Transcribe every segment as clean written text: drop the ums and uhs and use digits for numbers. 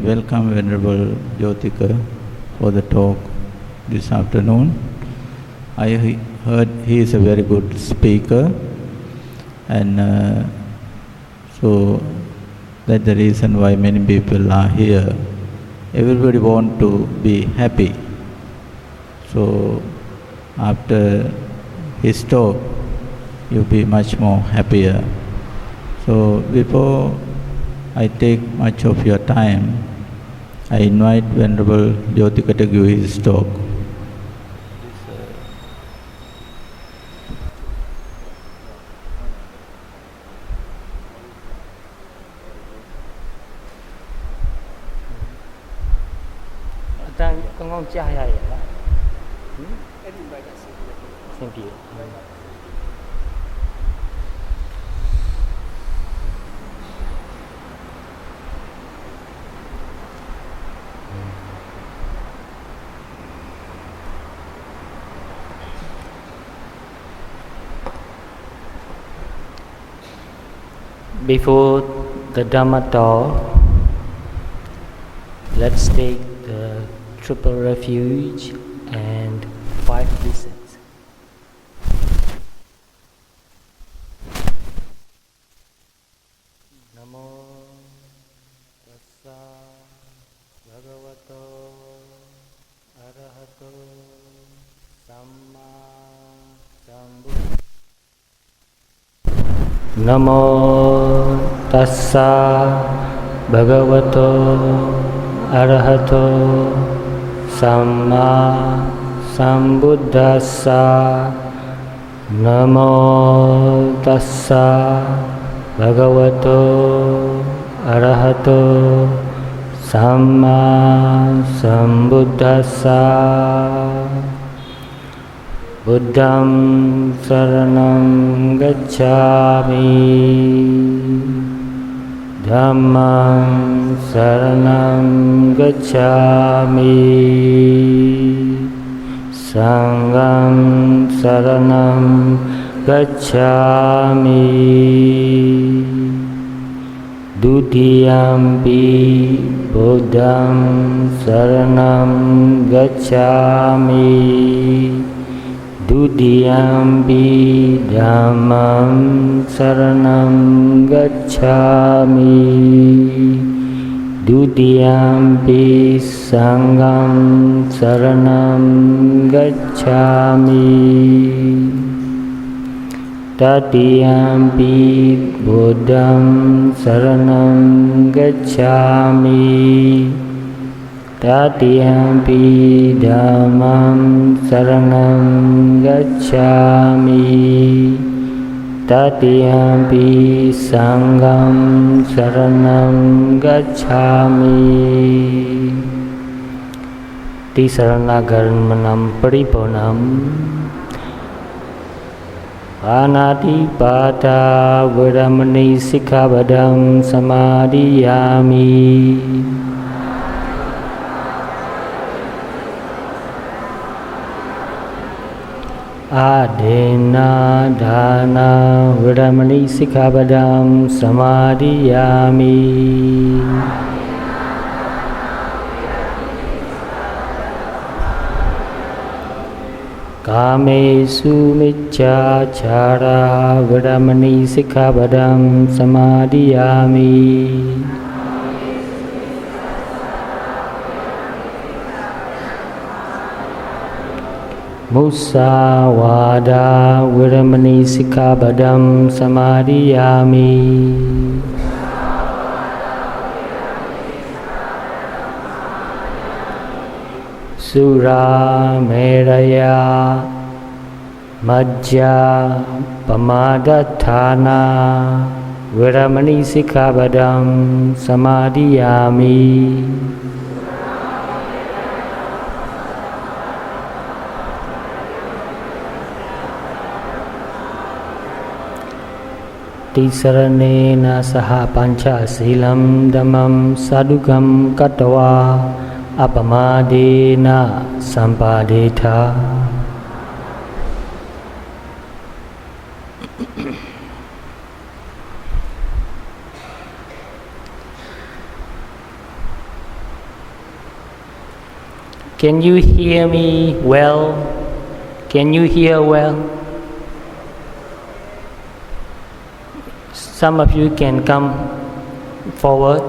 welcome Venerable Gyotika for the talk this afternoon. I heard he is a very good speaker, and so that's the reason why many people are here. Everybody wants to be happy. So after his talk, you'll be much more happier. So before I take much of your time, I invite Venerable Jotika to give his talk. Thank you. Before the Dharma talk, let's take the triple refuge and 5 lessons. Namo tassa bhagavato arahato samma sambuddhassa. Namo tassa bhagavato arahato samma sambuddhassa. Namo tassa bhagavato arahato samma sambuddhassa. Buddham saranam gacchami, Dhammam saranam gacchami, Sangham saranam gacchami, Dutiyampi Buddham saranam gacchami, Dutiyampi Dhammam saranam gacchami, Dutiyampi Sangham saranam gacchami, Tatiyampi Buddham saranam gacchami, Tatiyampi Dhammam saranam gacchami, Tatiyampi Sangham saranam gacchami. Tisaranagarmanam paripurnam Anatipata Vedamani Sikkhabadam Samadhiyami. Adena Dana Vedamani Sikkhabadam Samadhiyami. Kamesu Miccāchāra Vedamani Sikkhabadam Samadhiyami. Musāvāda Vedamani Sikkhabadam Samadhiyami. Sura Meraya Majja Pamadatthana Vedamani Sikkhabadam Samadhiyami. Tisaranena saha pancha silam dhammam sadukam katva apamadena sampadeta. Can you hear me well? Can you hear well? Some of you can come forward.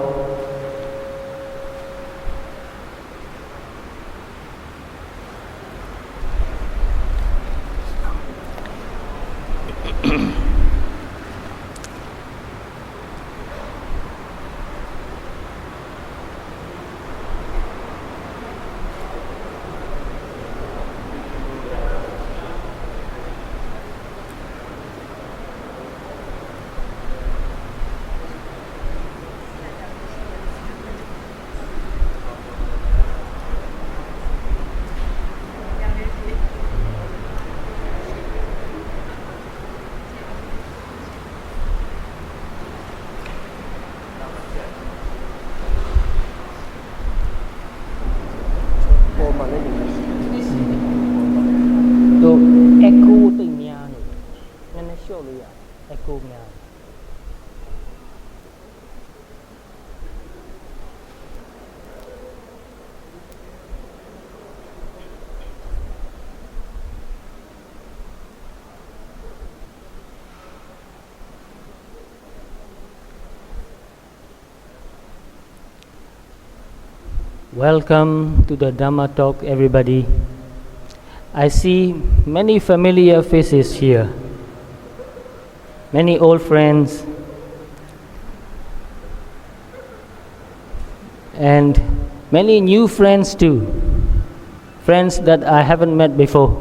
Echo tình nha nên nó show rồi echo nha. Welcome to the Dharma talk, everybody. I see many familiar faces here, many old friends, and many new friends too, friends that I haven't met before.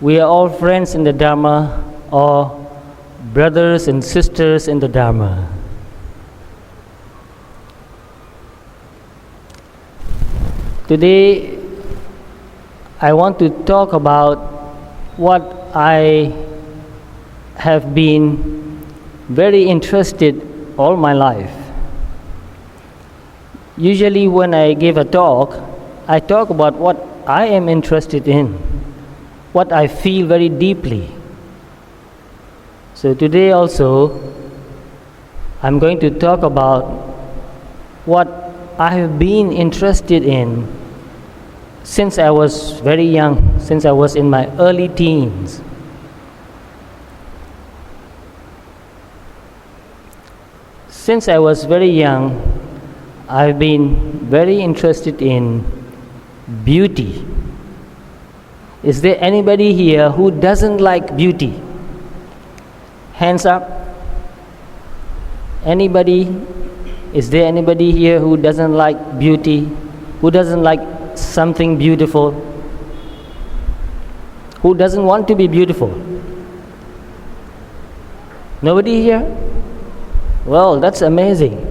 We are all friends in the Dharma, or brothers and sisters in the Dharma. Today, I want to talk about what I have been very interested all my life. Usually when I give a talk, I talk about what I am interested in, what I feel very deeply. So today also, I'm going to talk about what I have been interested in since I was very young, since I was in my early teens. Since I was very young, I've been very interested in beauty. Is there anybody here who doesn't like beauty? Hands up. Anybody? Is there anybody here who doesn't like beauty? Who doesn't like something beautiful? Who doesn't want to be beautiful? Nobody here? Well, that's amazing.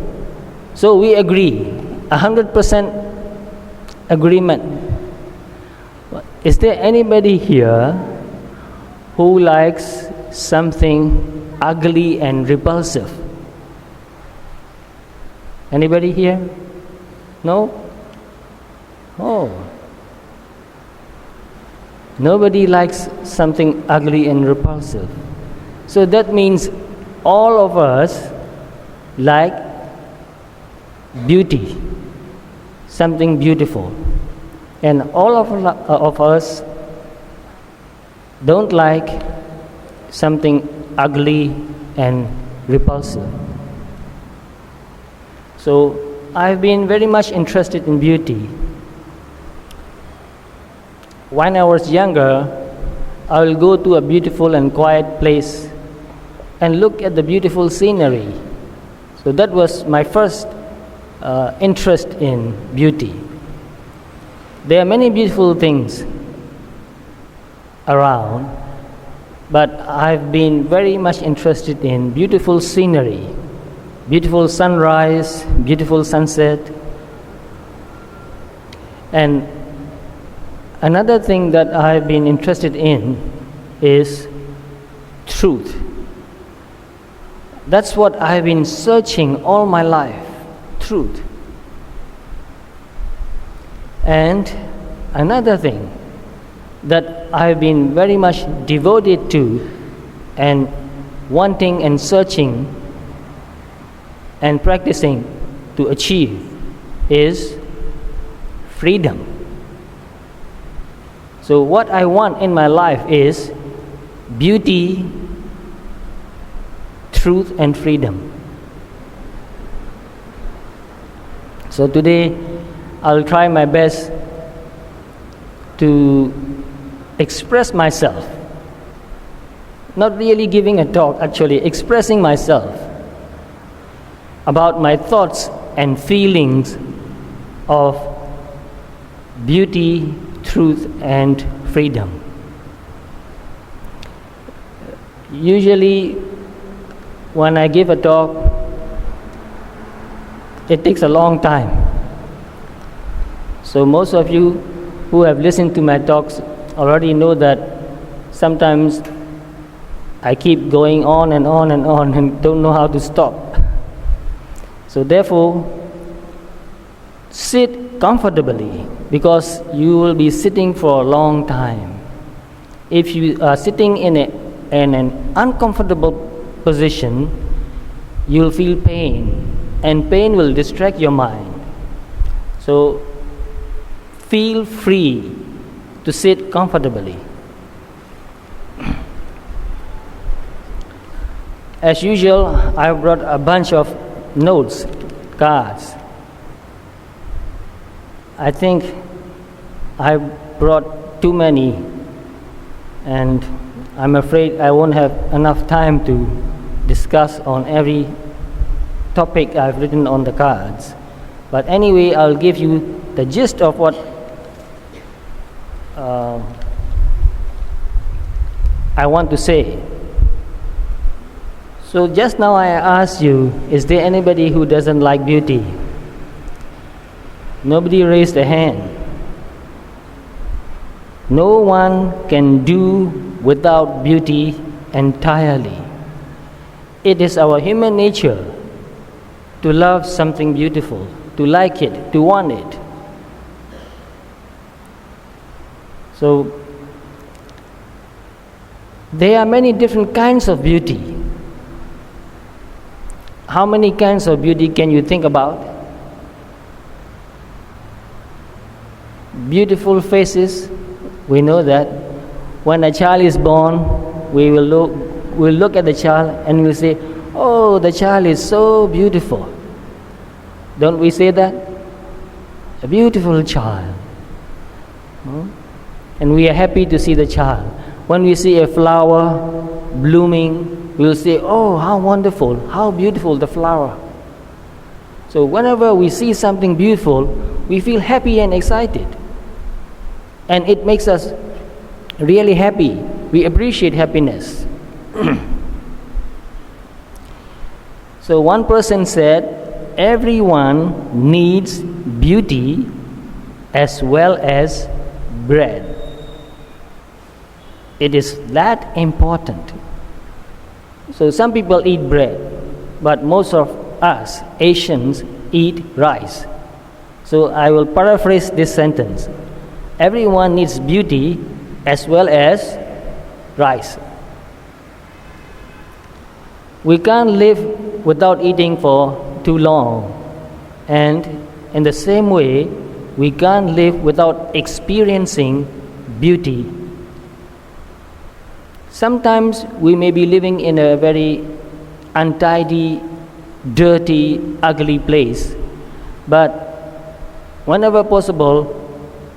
So we agree, 100% agreement. Is there anybody here who likes something ugly and repulsive? Anybody here? No? Oh. Nobody likes something ugly and repulsive. So that means all of us like beauty, something beautiful. And all of us don't like something ugly and repulsive. So I've been very much interested in beauty. When I was younger, I will go to a beautiful and quiet place and look at the beautiful scenery. So that was my first interest in beauty. There are many beautiful things around, but I've been very much interested in beautiful scenery, beautiful sunrise, beautiful sunset. And another thing that I've been interested in is truth. That's what I've been searching all my life, truth. And another thing that I've been very much devoted to and wanting and searching and practicing to achieve is freedom. So what I want in my life is beauty, truth, and freedom. So today I'll try my best to express myself, not really giving a talk, actually expressing myself about my thoughts and feelings of beauty, truth, and freedom. Usually when I give a talk, it takes a long time. So most of you who have listened to my talks already know that sometimes I keep going on and on and on and don't know how to stop. So therefore, sit comfortably, because you will be sitting for a long time. If you are sitting in an uncomfortable position, you'll feel pain, and pain will distract your mind. So feel free to sit comfortably. As usual, I brought a bunch of notes, cards. I think I brought too many, and I'm afraid I won't have enough time to discuss on every topic I've written on the cards. But anyway, I'll give you the gist of what I want to say. So just now I asked you, is there anybody who doesn't like beauty? Nobody raised a hand. No one can do without beauty entirely. It is our human nature to love something beautiful, to like it, to want it. So there are many different kinds of beauty. How many kinds of beauty can you think about? Beautiful faces, we know that. When a child is born, we'll look at the child and we'll say, oh, the child is so beautiful. Don't we say that? A beautiful child. And we are happy to see the child. When we see a flower blooming, we'll say, oh, how wonderful, how beautiful the flower. So whenever we see something beautiful, we feel happy and excited. And it makes us really happy. We appreciate happiness. So one person said, everyone needs beauty as well as bread. It is that important. So some people eat bread, but most of us Asians eat rice. So I will paraphrase this sentence. Everyone needs beauty as well as rice. We can't live without eating for too long. And in the same way, we can't live without experiencing beauty. Sometimes we may be living in a very untidy, dirty, ugly place, but whenever possible,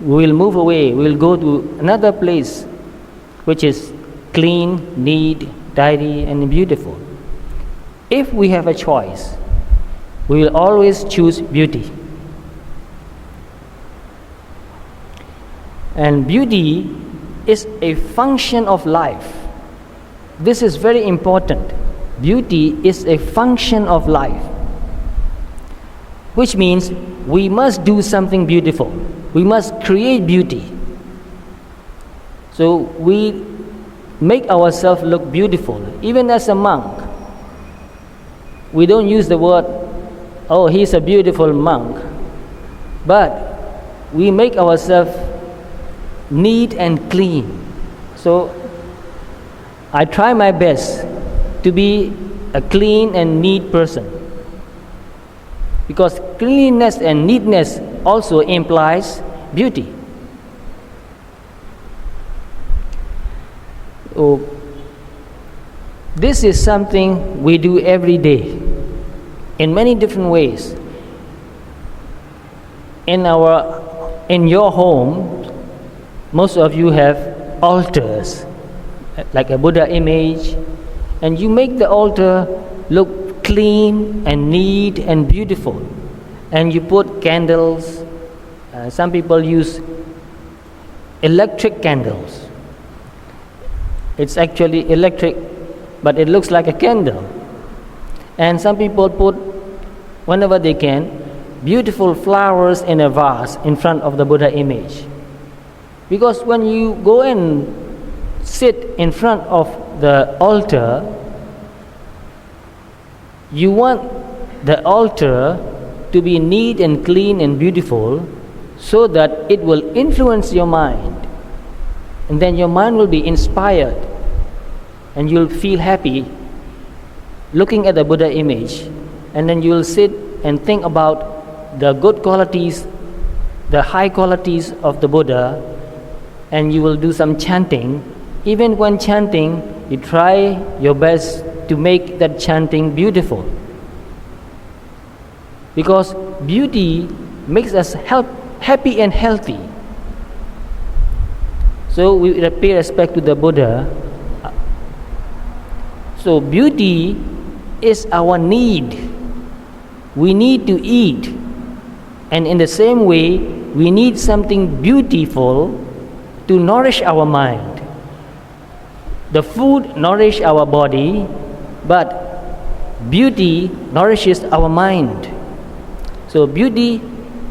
we will move away. We will go to another place which is clean, neat, tidy, and beautiful. If we have a choice, we will always choose beauty. And beauty is a function of life. This is very important. Beauty is a function of life, which means we must do something beautiful. We must create beauty. So we make ourselves look beautiful. Even as a monk, we don't use the word, oh, he's a beautiful monk. But we make ourselves neat and clean. So I try my best to be a clean and neat person, because cleanliness and neatness also implies beauty. Oh, this is something we do every day in many different ways. In your home, most of you have altars, like a Buddha image, and you make the altar look clean and neat and beautiful. And you put candles. Some people use electric candles. It's actually electric, but it looks like a candle. And some people put, whenever they can, beautiful flowers in a vase in front of the Buddha image. Because when you go and sit in front of the altar, you want the altar to be neat and clean and beautiful so that it will influence your mind. And then your mind will be inspired and you'll feel happy looking at the Buddha image. And then you'll sit and think about the good qualities, the high qualities of the Buddha, and you will do some chanting. Even when chanting, you try your best to make that chanting beautiful. Because beauty makes us happy and healthy. So we pay respect to the Buddha. So beauty is our need. We need to eat. And in the same way, we need something beautiful to nourish our mind. The food nourishes our body, but beauty nourishes our mind. So beauty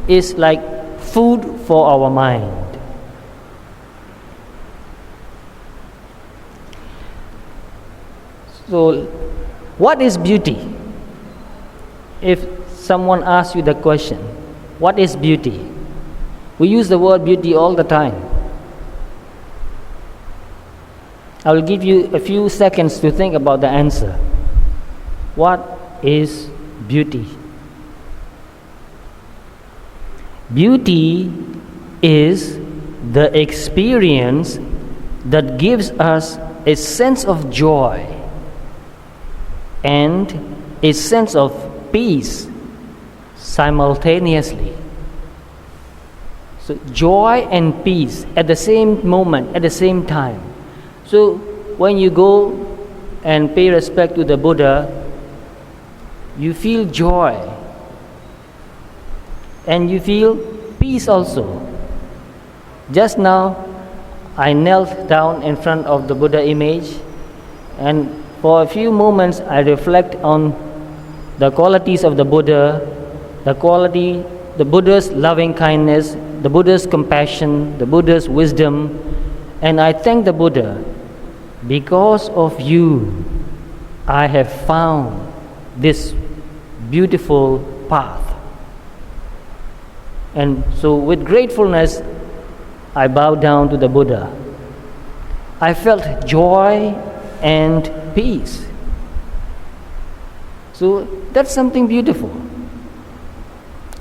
is like food for our mind. So what is beauty? If someone asks you the question, what is beauty? We use the word beauty all the time. I will give you a few seconds to think about the answer. What is beauty? Beauty is the experience that gives us a sense of joy and a sense of peace simultaneously. So joy and peace at the same moment, at the same time. So when you go and pay respect to the Buddha, you feel joy and you feel peace also. Just now I knelt down in front of the Buddha image, and for a few moments I reflect on the qualities of the Buddha, the Buddha's loving kindness, the Buddha's compassion, the Buddha's wisdom, and I thank the Buddha. Because of you, I have found this beautiful path. And so with gratefulness, I bow down to the Buddha. I felt joy and peace. So that's something beautiful.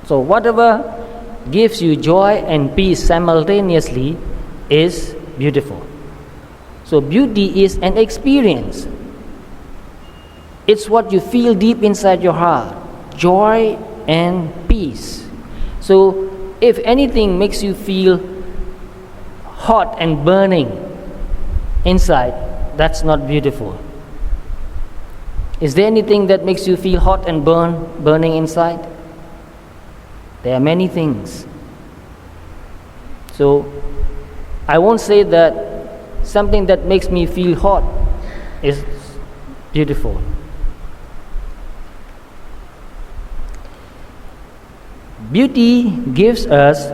So whatever gives you joy and peace simultaneously is beautiful. So beauty is an experience. It's what you feel deep inside your heart, joy and peace. So if anything makes you feel hot and burning inside, that's not beautiful. Is there anything that makes you feel hot and burning inside? There are many things. So I won't say that something that makes me feel hot is beautiful. Beauty gives us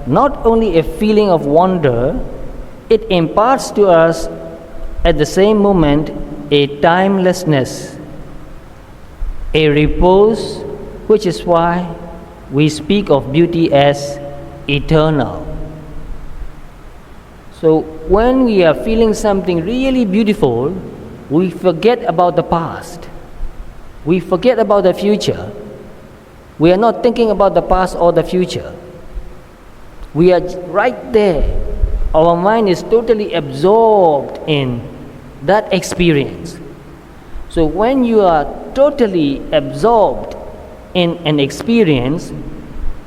not only a feeling of wonder, it imparts to us at the same moment a timelessness, a repose, which is why we speak of beauty as eternal. So when we are feeling something really beautiful, we forget about the past. We forget about the future. We are not thinking about the past or the future. We are right there. Our mind is totally absorbed in that experience. So when you are totally absorbed in an experience,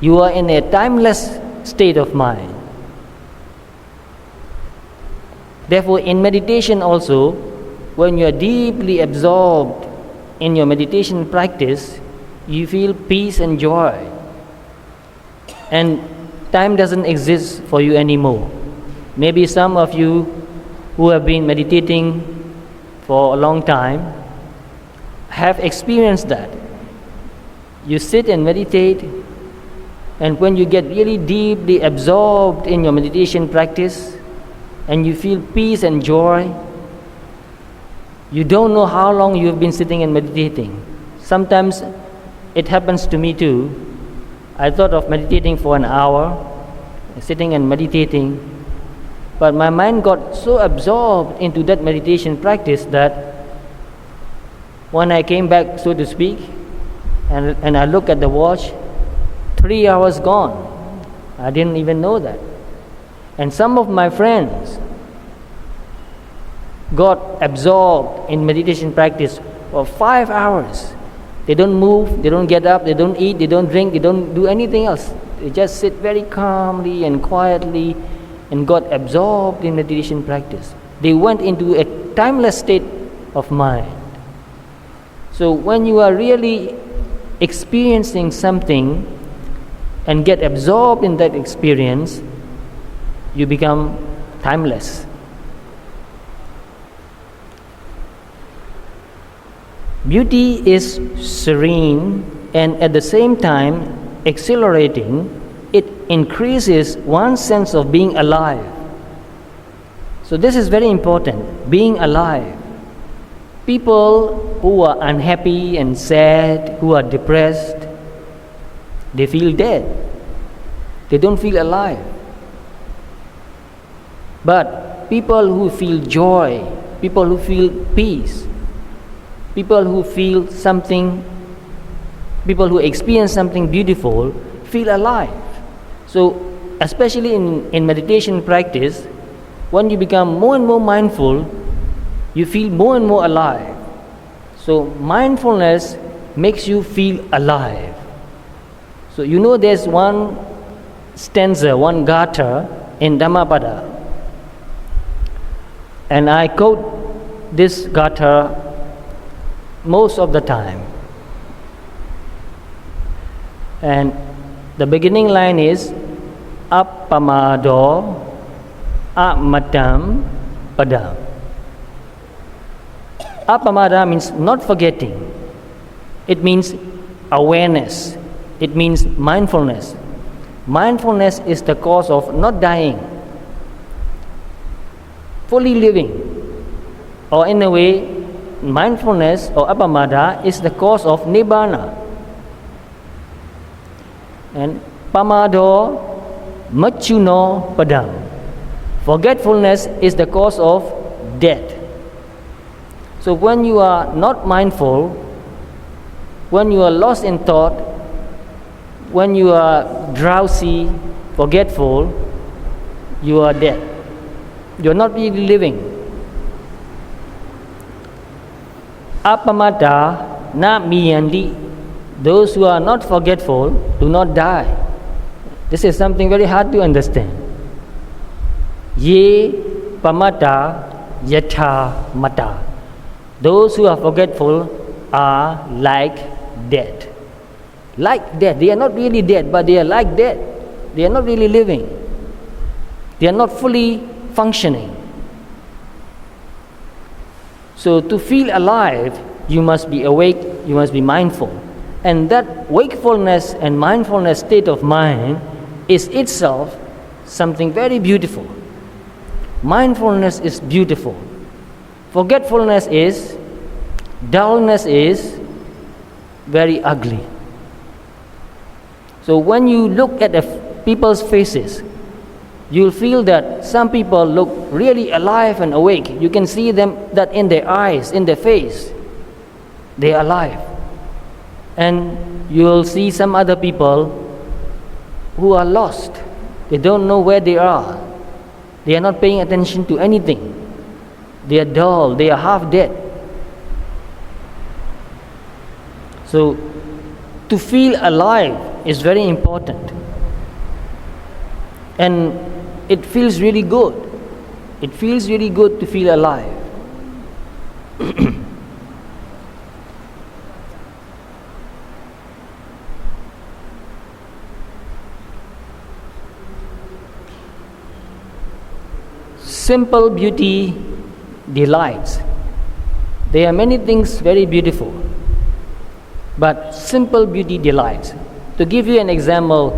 you are in a timeless state of mind. Therefore, in meditation also, when you are deeply absorbed in your meditation practice, you feel peace and joy. And time doesn't exist for you anymore. Maybe some of you who have been meditating for a long time have experienced that. You sit and meditate, and when you get really deeply absorbed in your meditation practice and you feel peace and joy, you don't know how long you've been sitting and meditating. Sometimes it happens to me too. I thought of meditating for an hour, sitting and meditating, but my mind got so absorbed into that meditation practice that when I came back, so to speak, and I look at the watch, 3 hours gone. I didn't even know that. And some of my friends got absorbed in meditation practice for 5 hours. They don't move, they don't get up, they don't eat, they don't drink, they don't do anything else. They just sit very calmly and quietly and got absorbed in meditation practice. They went into a timeless state of mind. So when you are really experiencing something and get absorbed in that experience, you become timeless. Beauty is serene and at the same time exhilarating. It increases one's sense of being alive. So this is very important, being alive. People who are unhappy and sad, who are depressed, they feel dead. They don't feel alive. But people who feel joy, people who feel peace, people who feel something, people who experience something beautiful, feel alive. So, especially in meditation practice, when you become more and more mindful, you feel more and more alive. So, mindfulness makes you feel alive. So, you know there's one stanza, one gatha in Dhammapada. And I quote this gatha most of the time. And the beginning line is Appamado Amatam Padam. Appamada means not forgetting. It means awareness. It means mindfulness. Mindfulness is the cause of not dying, fully living. Or in a way, mindfulness or appamada is the cause of nibbana. And pamado machuno padam. Forgetfulness is the cause of death. So when you are not mindful, when you are lost in thought, when you are drowsy, forgetful, you are dead. You are not really living. Appamata na miyandi. Those who are not forgetful do not die. This is something very hard to understand. Ye pamata yatha mata. Those who are forgetful are like dead. Like dead. They are not really dead, but they are like dead. They are not really living. They are not fully functioning. So to feel alive, you must be awake, you must be mindful. And that wakefulness and mindfulness state of mind is itself something very beautiful. Mindfulness is beautiful. Forgetfulness is, dullness is very ugly. So when you look at people's faces, you'll feel that some people look really alive and awake. You can see them that in their eyes, in their face, they are alive. And you'll see some other people who are lost. They don't know where they are. They are not paying attention to anything. They are dull. They are half dead. So, to feel alive is very important. And it feels really good. It feels really good to feel alive. Simple beauty delights. There are many things very beautiful, but simple beauty delights. To give you an example,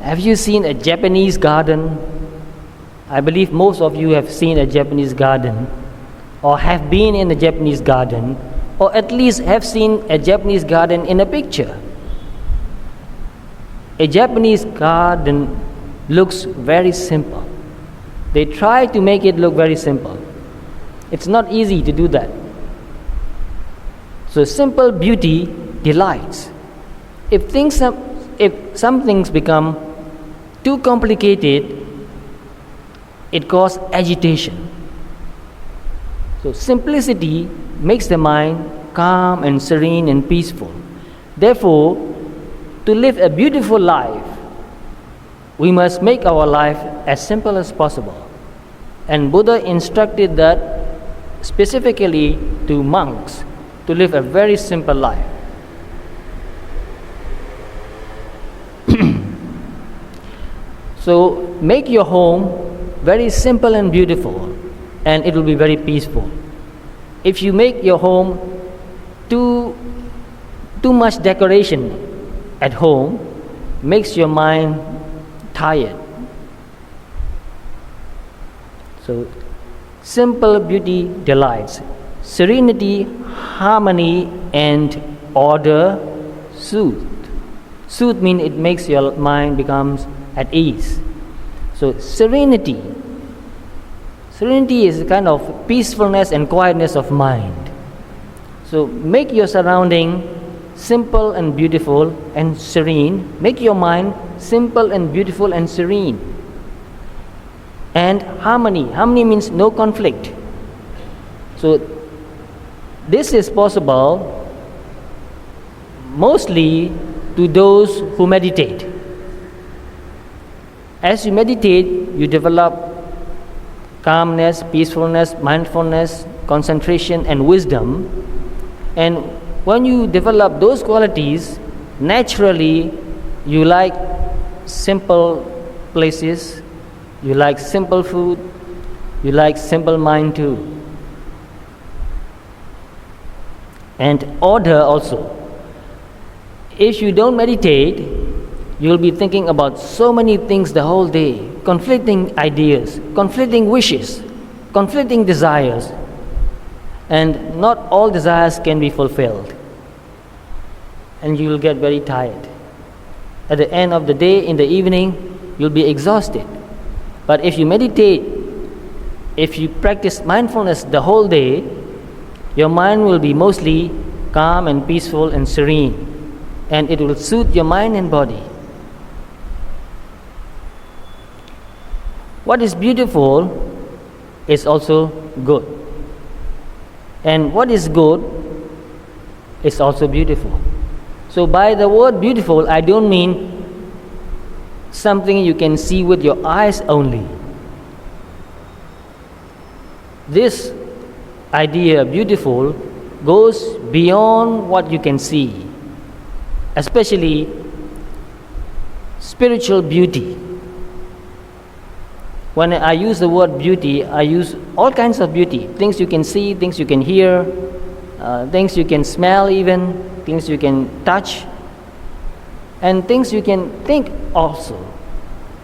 have you seen a Japanese garden? I believe most of you have seen a Japanese garden, or have been in a Japanese garden, or at least have seen a Japanese garden in a picture. A Japanese garden looks very simple. They try to make it look very simple. It's not easy to do that. So simple beauty delights. If some things become too complicated, it causes agitation. So simplicity makes the mind calm and serene and peaceful. Therefore, to live a beautiful life, we must make our life as simple as possible. And Buddha instructed that specifically to monks to live a very simple life. So make your home very simple and beautiful, and it will be very peaceful. If you make your home too much decoration at home, makes your mind tired. So simple beauty delights. Serenity, harmony, and order soothe. Soothe means it makes your mind becomes at ease. So serenity is a kind of peacefulness and quietness of mind. So make your surrounding simple and beautiful and serene. Make your mind simple and beautiful and serene. And harmony. Harmony means no conflict. So this is possible mostly to those who meditate. As you meditate, you develop calmness, peacefulness, mindfulness, concentration, and wisdom. And when you develop those qualities, naturally you like simple places, you like simple food, you like simple mind too. And order also. If you don't meditate, you'll be thinking about so many things the whole day, conflicting ideas, conflicting wishes, conflicting desires, and not all desires can be fulfilled. And you will get very tired. At the end of the day, in the evening, you'll be exhausted. But if you meditate, if you practice mindfulness the whole day, your mind will be mostly calm and peaceful and serene, and it will soothe your mind and body. What is beautiful is also good. And what is good is also beautiful. So by the word beautiful, I don't mean something you can see with your eyes only. This idea, beautiful, goes beyond what you can see, especially spiritual beauty. When I use the word beauty, I use all kinds of beauty. Things you can see, things you can hear, things you can smell even, things you can touch, and things you can think also.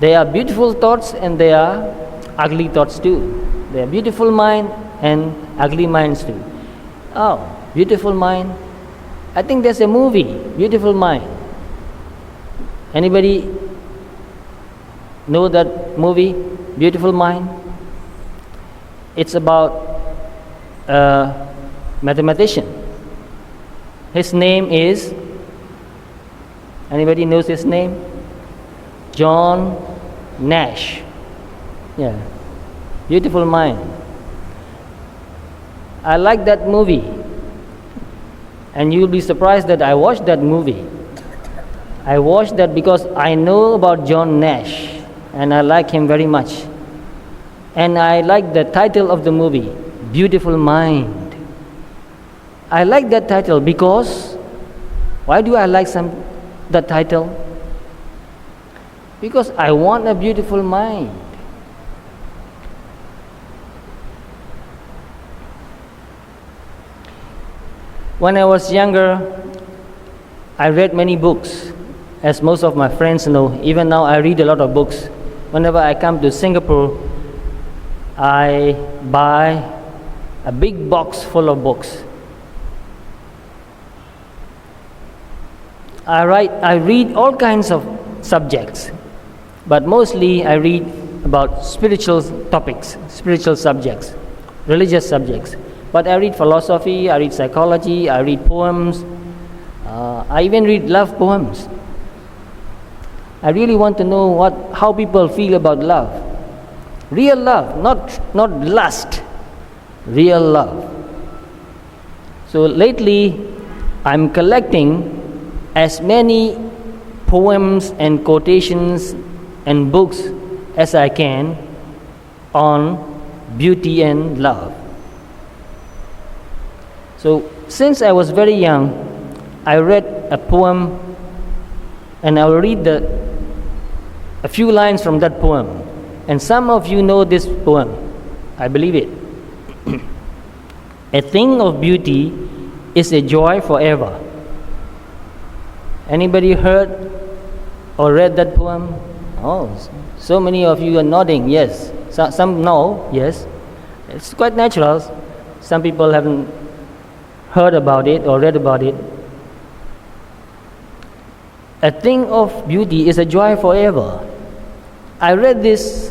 There are beautiful thoughts and there are ugly thoughts too. There are beautiful mind and ugly minds too. Oh, beautiful mind. I think there's a movie, Beautiful Mind. Anybody know that movie, Beautiful Mind? It's about a mathematician. His name is, anybody knows his name? John Nash. Yeah, Beautiful Mind. I like that movie, and you'll be surprised that I watched that movie. I watched that because I know about John Nash, and I like him very much. And I like the title of the movie, Beautiful Mind. I like that title because, why do I like that title? Because I want a beautiful mind. When I was younger, I read many books, as most of my friends know. Even now, I read a lot of books. Whenever I come to Singapore, I buy a big box full of books. I read all kinds of subjects, but mostly I read about spiritual topics, spiritual subjects, religious subjects. But I read philosophy, I read psychology, I read poems, I even read love poems. I really want to know how people feel about love. Real love, not lust, real love. So lately, I'm collecting as many poems and quotations and books as I can on beauty and love. So since I was very young, I read a poem, and I will read a few lines from that poem. And some of you know this poem. I believe it. A thing of beauty is a joy forever. Anybody heard or read that poem? Oh, so many of you are nodding, yes. Some know, yes. It's quite natural. Some people haven't heard about it or read about it. A thing of beauty is a joy forever. I read this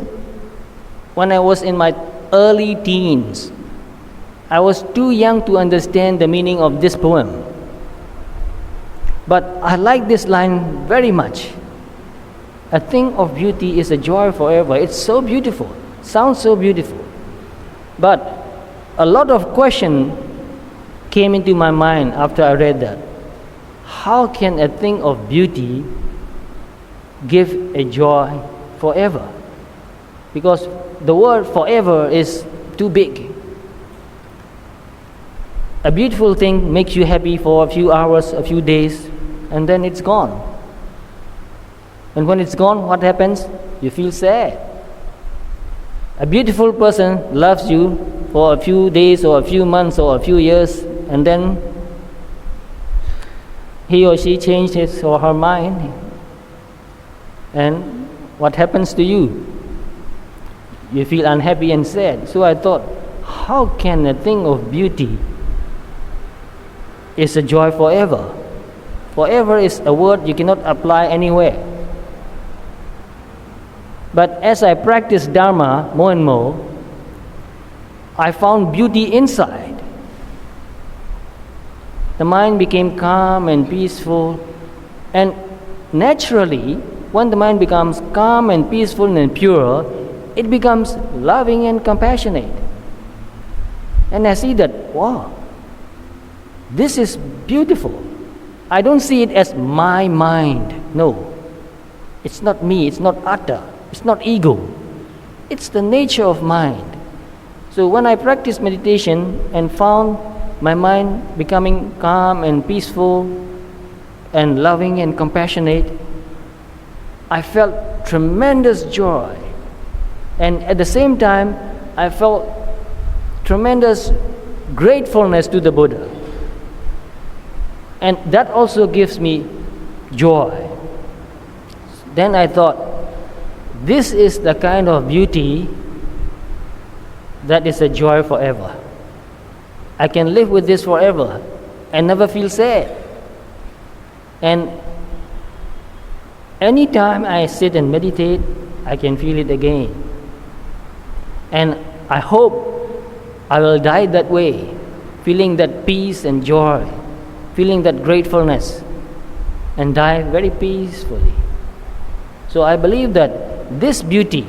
when I was in my early teens. I was too young to understand the meaning of this poem. But I like this line very much. A thing of beauty is a joy forever. It's so beautiful. Sounds so beautiful. But a lot of questions came into my mind after I read that. How can a thing of beauty give a joy forever? Because the word forever is too big. A beautiful thing makes you happy for a few hours, a few days, and then it's gone. And when it's gone, what happens? You feel sad. A beautiful person loves you for a few days or a few months or a few years, and then he or she changed his or her mind. And what happens to you? You feel unhappy and sad. So I thought, how can a thing of beauty is a joy forever? Forever is a word you cannot apply anywhere. But as I practiced Dharma more and more, I found beauty inside. The mind became calm and peaceful. And naturally, when the mind becomes calm and peaceful and pure, it becomes loving and compassionate. And I see that, wow, this is beautiful. I don't see it as my mind. No, it's not me, it's not atta, it's not ego. It's the nature of mind. So when I practiced meditation and found my mind becoming calm and peaceful and loving and compassionate, I felt tremendous joy. And at the same time, I felt tremendous gratefulness to the Buddha. And that also gives me joy. Then I thought, this is the kind of beauty that is a joy forever. I can live with this forever and never feel sad. And anytime I sit and meditate, I can feel it again. And I hope I will die that way, feeling that peace and joy, feeling that gratefulness, and die very peacefully. So I believe that this beauty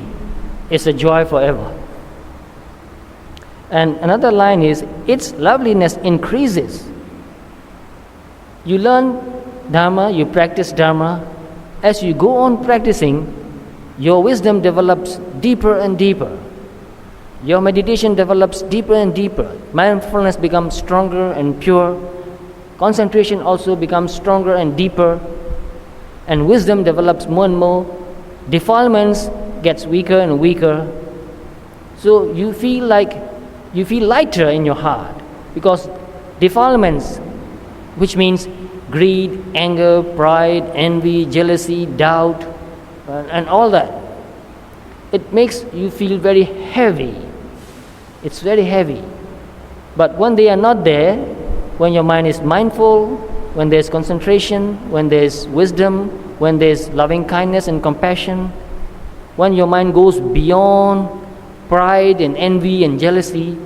is a joy forever. And another line is, its loveliness increases. You learn Dharma, you practice Dharma. As you go on practicing, your wisdom develops deeper and deeper. Your meditation develops deeper and deeper. Mindfulness becomes stronger and pure. Concentration also becomes stronger and deeper. And wisdom develops more and more. Defilements gets weaker and weaker. So you feel lighter in your heart, because defilements, which means greed, anger, pride, envy, jealousy, doubt, and all that, it makes you feel very heavy. It's very heavy. But when they are not there, when your mind is mindful, when there's concentration, when there's wisdom, when there's loving kindness and compassion, when your mind goes beyond pride and envy and jealousy,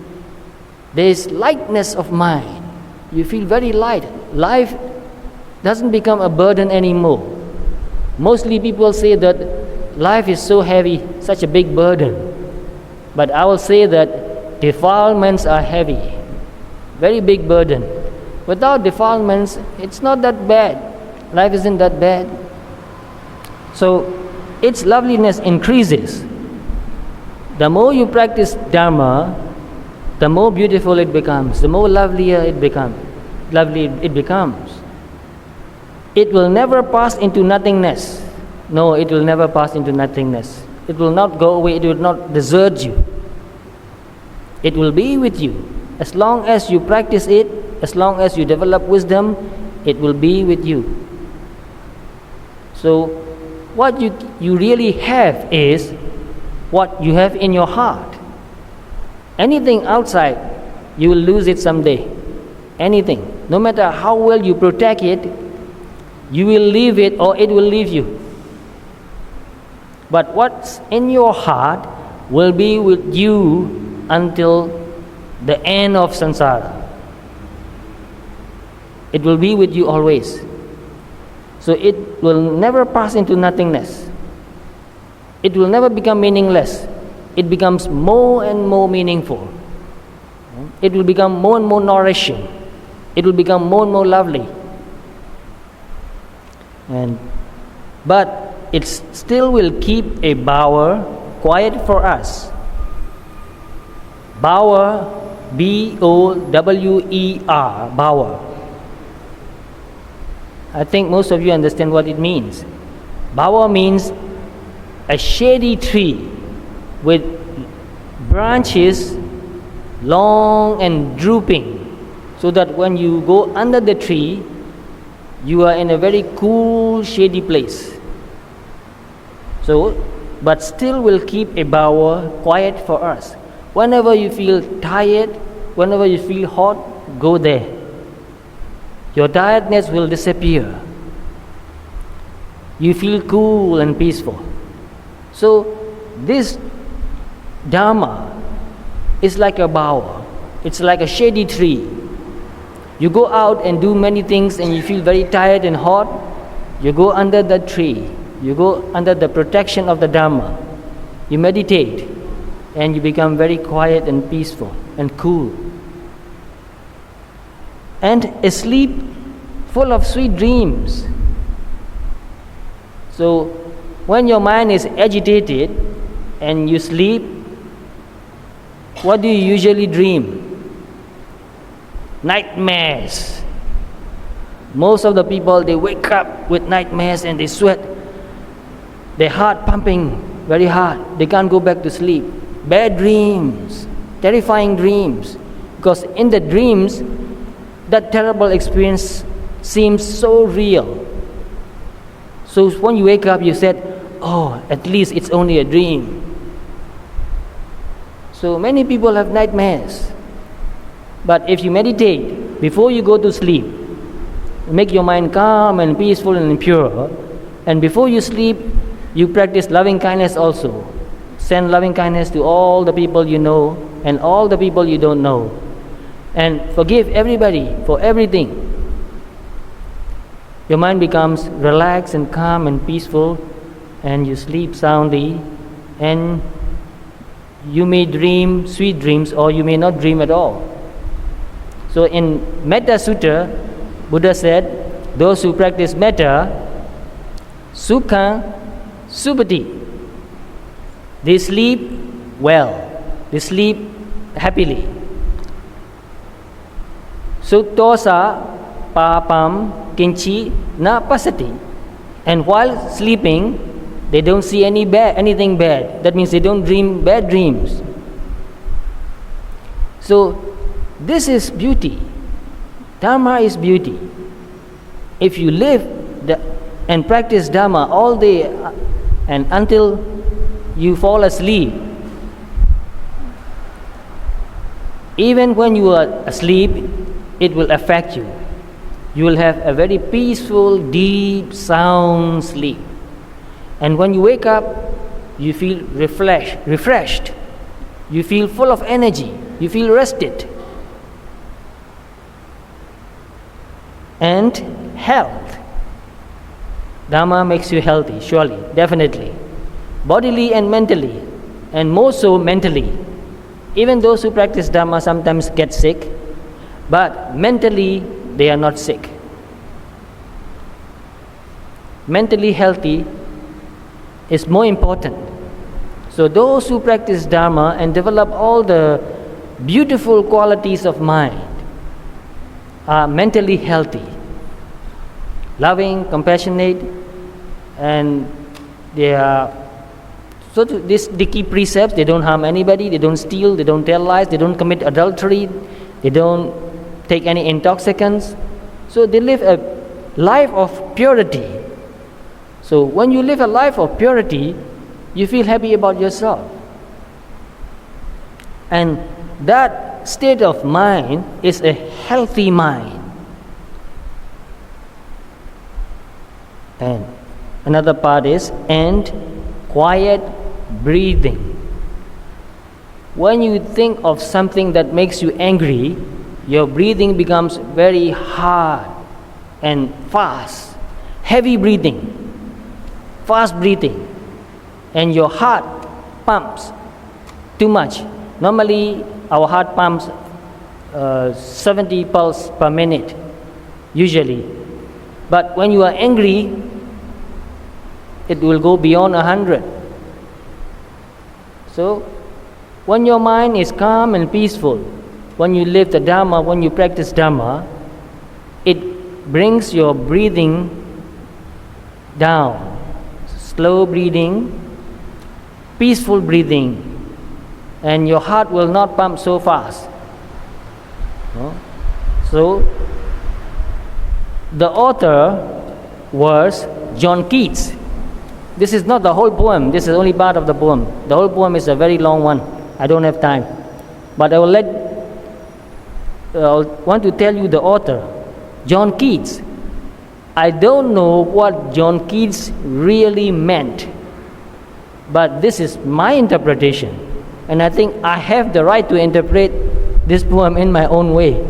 there's lightness of mind. You feel very light. Life doesn't become a burden anymore. Mostly people say that life is so heavy, such a big burden. But I will say that defilements are heavy, very big burden. Without defilements, it's not that bad. Life isn't that bad. So its loveliness increases. The more you practice Dharma, the more beautiful it becomes, the more lovelier it becomes. It will never pass into nothingness. No, it will never pass into nothingness. It will not go away, it will not desert you. It will be with you. As long as you practice it, as long as you develop wisdom, it will be with you. So what you really have is what you have in your heart. Anything outside, you will lose it someday. Anything. No matter how well you protect it, you will leave it or it will leave you. But what's in your heart will be with you until the end of samsara. It will be with you always. So it will never pass into nothingness. It will never become meaningless. It becomes more and more meaningful. It will become more and more nourishing. It will become more and more lovely. But it still will keep a bower quiet for us. Bower, B-O-W-E-R, bower. I think most of you understand what it means. Bower means a shady tree with branches long and drooping, so that when you go under the tree, you are in a very cool, shady place. So, but still will keep a bower quiet for us. Whenever you feel tired, whenever you feel hot, go there. Your tiredness will disappear. You feel cool and peaceful. So, this Dharma is like a bower. It's like a shady tree. You go out and do many things and you feel very tired and hot, you go under the tree. You go under the protection of the Dharma. You meditate and you become very quiet and peaceful and cool. And asleep, full of sweet dreams. So when your mind is agitated and you sleep, what do you usually dream? Nightmares. Most of the people, they wake up with nightmares and they sweat. Their heart pumping very hard. They can't go back to sleep. Bad dreams, terrifying dreams. Because in the dreams, that terrible experience seems so real. So when you wake up, you said, oh, at least it's only a dream. So many people have nightmares. But if you meditate before you go to sleep, make your mind calm and peaceful and pure, and before you sleep, you practice loving kindness also. Send loving kindness to all the people you know and all the people you don't know. And forgive everybody for everything. Your mind becomes relaxed and calm and peaceful, and you sleep soundly, and you may dream sweet dreams or you may not dream at all. So in Metta Sutta, Buddha said, those who practice metta, sukha supati, they sleep well, they sleep happily. Suktosa papam kinchi na pasati. And while sleeping, they don't see anything bad. That means they don't dream bad dreams. So this is beauty. Dharma is beauty. If you live and practice Dharma all day and until you fall asleep, even when you are asleep, it will affect you. You will have a very peaceful, deep, sound sleep. And when you wake up, you feel refreshed. You feel full of energy. You feel rested. And health. Dharma makes you healthy, surely, definitely. Bodily and mentally, and more so mentally. Even those who practice Dharma sometimes get sick, but mentally they are not sick. Mentally healthy is more important. So those who practice Dharma and develop all the beautiful qualities of mind are mentally healthy, loving, compassionate, and they are they keep precepts. They don't harm anybody, they don't steal, they don't tell lies, they don't commit adultery, they don't take any intoxicants. So they live a life of purity. So when you live a life of purity, you feel happy about yourself. And that state of mind is a healthy mind. And another part is quiet breathing. When you think of something that makes you angry, your breathing becomes very hard and fast, heavy breathing, fast breathing, and your heart pumps too much. Normally, our heart pumps 70 pulses per minute, usually. But when you are angry, it will go beyond 100. So, when your mind is calm and peaceful, when you live the Dharma, when you practice Dharma, it brings your breathing down. Slow breathing, peaceful breathing, and your heart will not pump so fast. So, the author was John Keats. This is not the whole poem, this is only part of the poem. The whole poem is a very long one. I don't have time. But I want to tell you the author, John Keats. I don't know what John Keats really meant, but this is my interpretation. And I think I have the right to interpret this poem in my own way,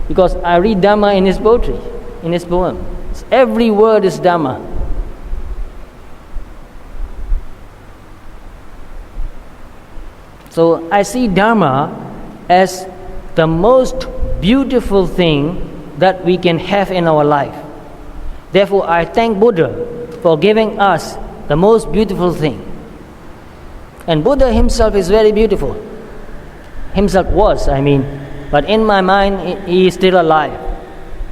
because I read Dharma in his poetry, in his poem. Every word is Dharma. So I see Dharma as the most beautiful thing that we can have in our life. Therefore, I thank Buddha for giving us the most beautiful thing. And Buddha himself is very beautiful. Himself was, but in my mind, he is still alive.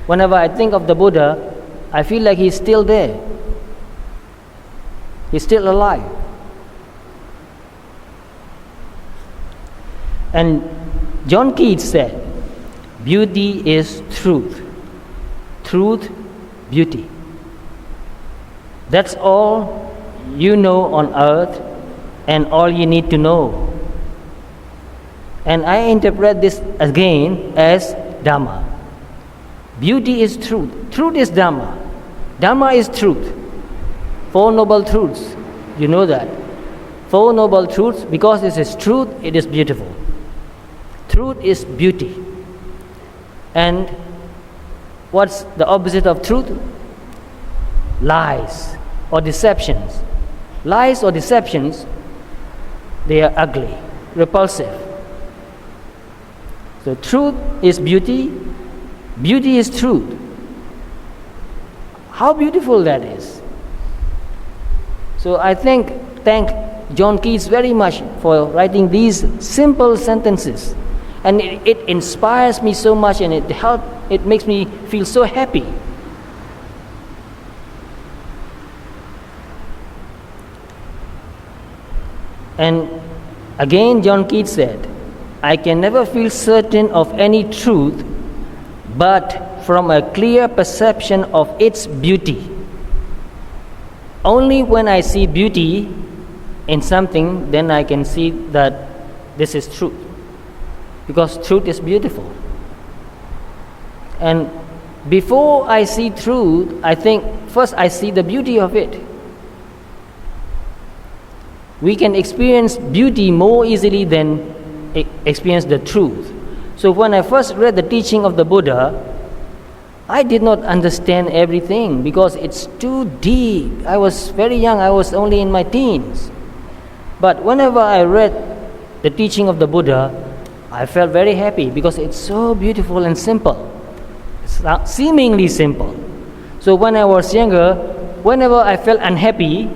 Whenever I think of the Buddha, I feel like he's still there. He's still alive. And John Keats said, beauty is truth. Truth, beauty. That's all you know on earth and all you need to know. And I interpret this again as Dharma. Beauty is truth. Truth is Dharma. Dharma is truth. Four Noble Truths. You know that. Four Noble Truths, because this is truth, it is beautiful. Truth is beauty. And what's the opposite of truth? Lies or deceptions. Lies or deceptions, they are ugly, repulsive. So truth is beauty, beauty is truth. How beautiful that is. So I thank John Keats very much for writing these simple sentences. And it inspires me so much, and it makes me feel so happy. And again, John Keats said, I can never feel certain of any truth but from a clear perception of its beauty. Only when I see beauty in something, then I can see that this is truth. Because truth is beautiful. And before I see truth, I think first I see the beauty of it. We can experience beauty more easily than experience the truth. So when I first read the teaching of the Buddha, I did not understand everything because it's too deep. I was very young, I was only in my teens. But whenever I read the teaching of the Buddha, I felt very happy because it's so beautiful and simple. It's seemingly simple. So when I was younger, whenever I felt unhappy,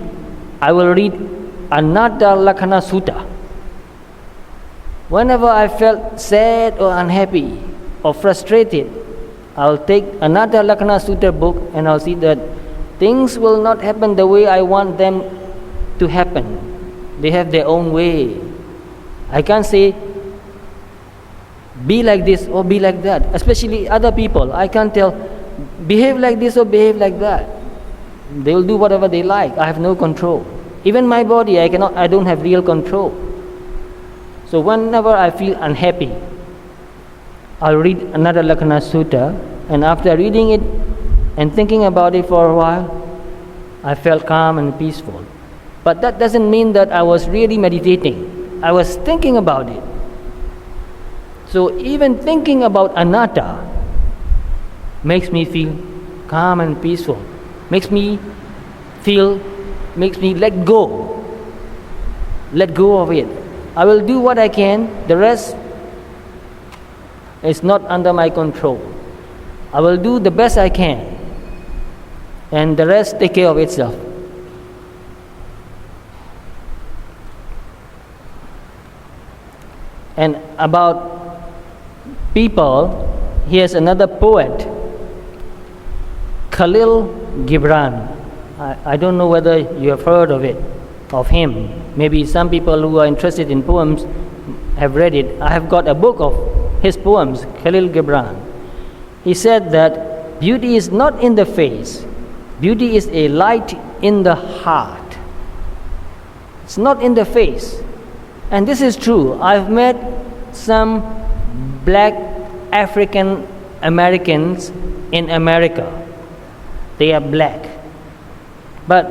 I will read Anatta Lakkhana Sutta. Whenever I felt sad or unhappy or frustrated, I'll take Anatta Lakkhana Sutta book and I'll see that things will not happen the way I want them to happen. They have their own way. I can't say be like this or be like that, especially other people. I can't tell behave like this or behave like that. They will do whatever they like. I have no control. Even my body, I don't have real control. So whenever I feel unhappy, I'll read Anatta Lakkhana Sutta, and after reading it and thinking about it for a while, I felt calm and peaceful. But that doesn't mean that I was really meditating. I was thinking about it. So even thinking about anatta makes me feel calm and peaceful, makes me let go of it. I will do what I can, the rest is not under my control. I will do the best I can, and the rest take care of itself. And about people, here's another poet, Khalil Gibran. I don't know whether you have heard of him. Maybe some people who are interested in poems have read it. I have got a book of his poems, Khalil Gibran. He said that beauty is not in the face. Beauty is a light in the heart. It's not in the face. And this is true. I've met some black African Americans in America. They are black, but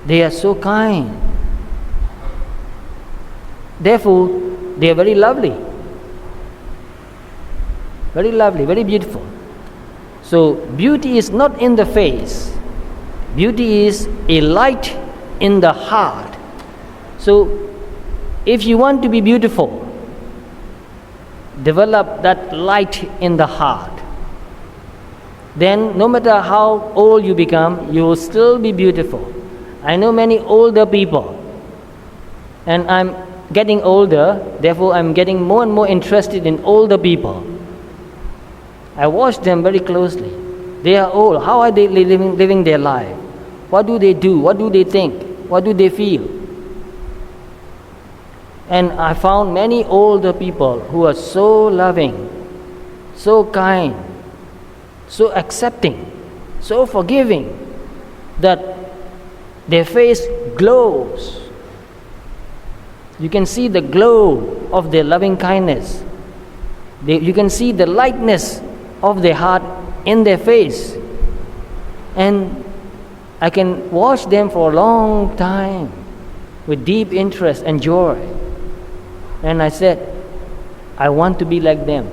they are so kind. Therefore, they are very lovely, very beautiful. So beauty is not in the face. Beauty is a light in the heart. So if you want to be beautiful, develop that light in the heart. Then no matter how old you become, you will still be beautiful. I know many older people, and I'm getting older, therefore I'm getting more and more interested in older people. I watch them very closely. They are old. How are they living their life? What do they do? What do they think? What do they feel? And I found many older people who are so loving, so kind, so accepting, so forgiving, that their face glows. You can see the glow of their loving kindness. You can see the lightness of their heart in their face. And I can watch them for a long time with deep interest and joy. And I said, I want to be like them.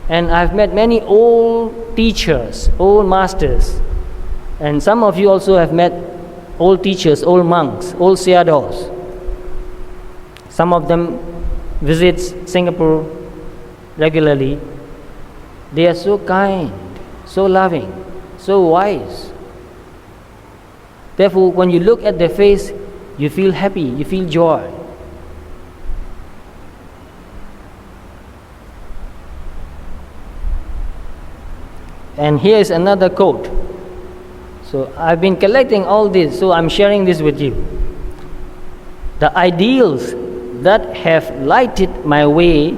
And I've met many old teachers, old masters. And some of you also have met old teachers, old monks, old Sayadaws. Some of them visit Singapore regularly. They are so kind, so loving, so wise. Therefore, when you look at their face, you feel happy, you feel joy. And here is another quote. So I've been collecting all this, so I'm sharing this with you. The ideals that have lighted my way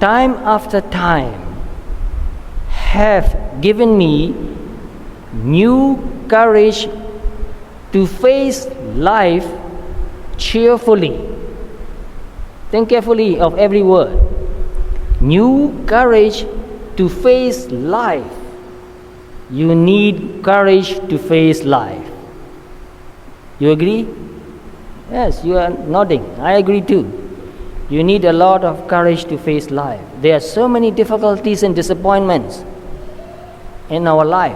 time after time have given me new courage to face life cheerfully. Think carefully of every word. New courage to face life. You need courage to face life. You agree? Yes, you are nodding. I agree too. You need a lot of courage to face life. There are so many difficulties and disappointments in our life.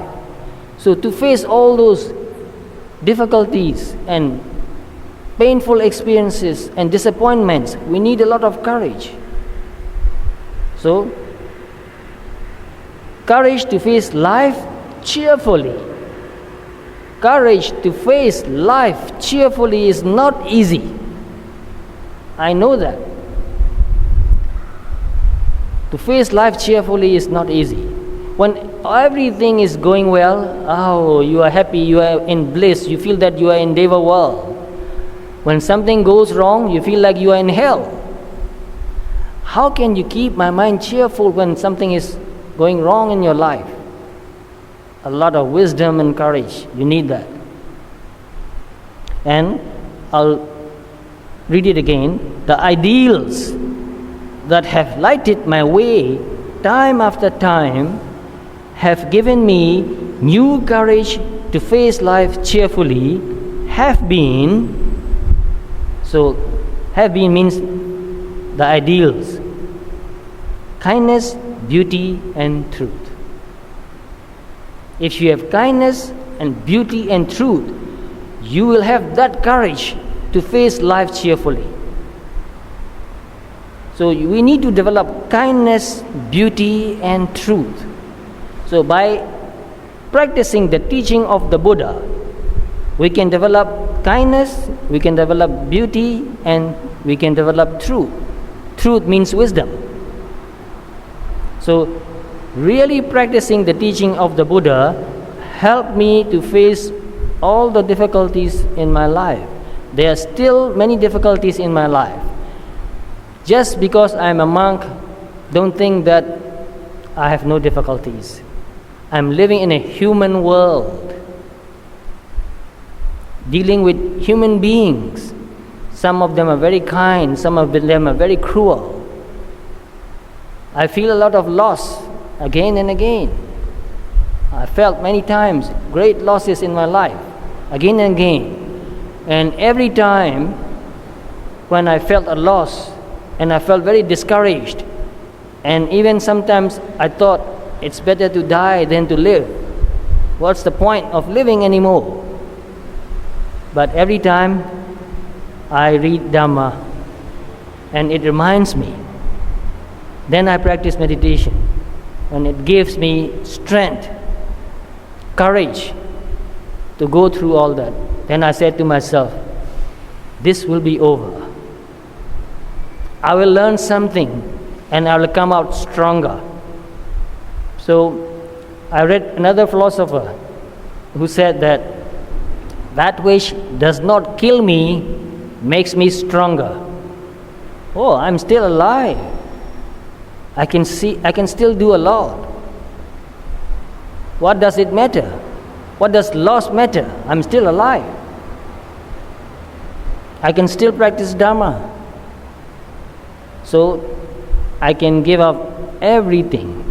So to face all those difficulties and painful experiences and disappointments, we need a lot of courage. So, courage to face life cheerfully. Courage to face life cheerfully is not easy. I know that. To face life cheerfully is not easy. When everything is going well, oh, you are happy, you are in bliss, you feel that you are in Deva world. When something goes wrong, you feel like you are in hell. How can you keep my mind cheerful when something is going wrong in your life? A lot of wisdom and courage. You need that. And I'll read it again. The ideals that have lighted my way time after time have given me new courage to face life cheerfully, have been means the ideals: kindness, beauty, and truth. If you have kindness and beauty and truth, you will have that courage to face life cheerfully. So we need to develop kindness, beauty, and truth. So by practicing the teaching of the Buddha, we can develop kindness, we can develop beauty, and we can develop truth. Truth means wisdom. So really practicing the teaching of the Buddha helped me to face all the difficulties in my life. There are still many difficulties in my life. Just because I'm a monk, don't think that I have no difficulties. I'm living in a human world, dealing with human beings. Some of them are very kind, some of them are very cruel. I feel a lot of loss again and again. I felt many times great losses in my life, again and again. And every time when I felt a loss and I felt very discouraged, and even sometimes I thought it's better to die than to live. What's the point of living anymore? But every time I read Dharma and it reminds me, then I practice meditation and it gives me strength, courage to go through all that. Then I said to myself, this will be over. I will learn something and I will come out stronger. So I read another philosopher who said that which does not kill me makes me stronger. Oh, I'm still alive. I can still do a lot. What does it matter? What does loss matter? I'm still alive. I can still practice Dharma. So I can give up everything.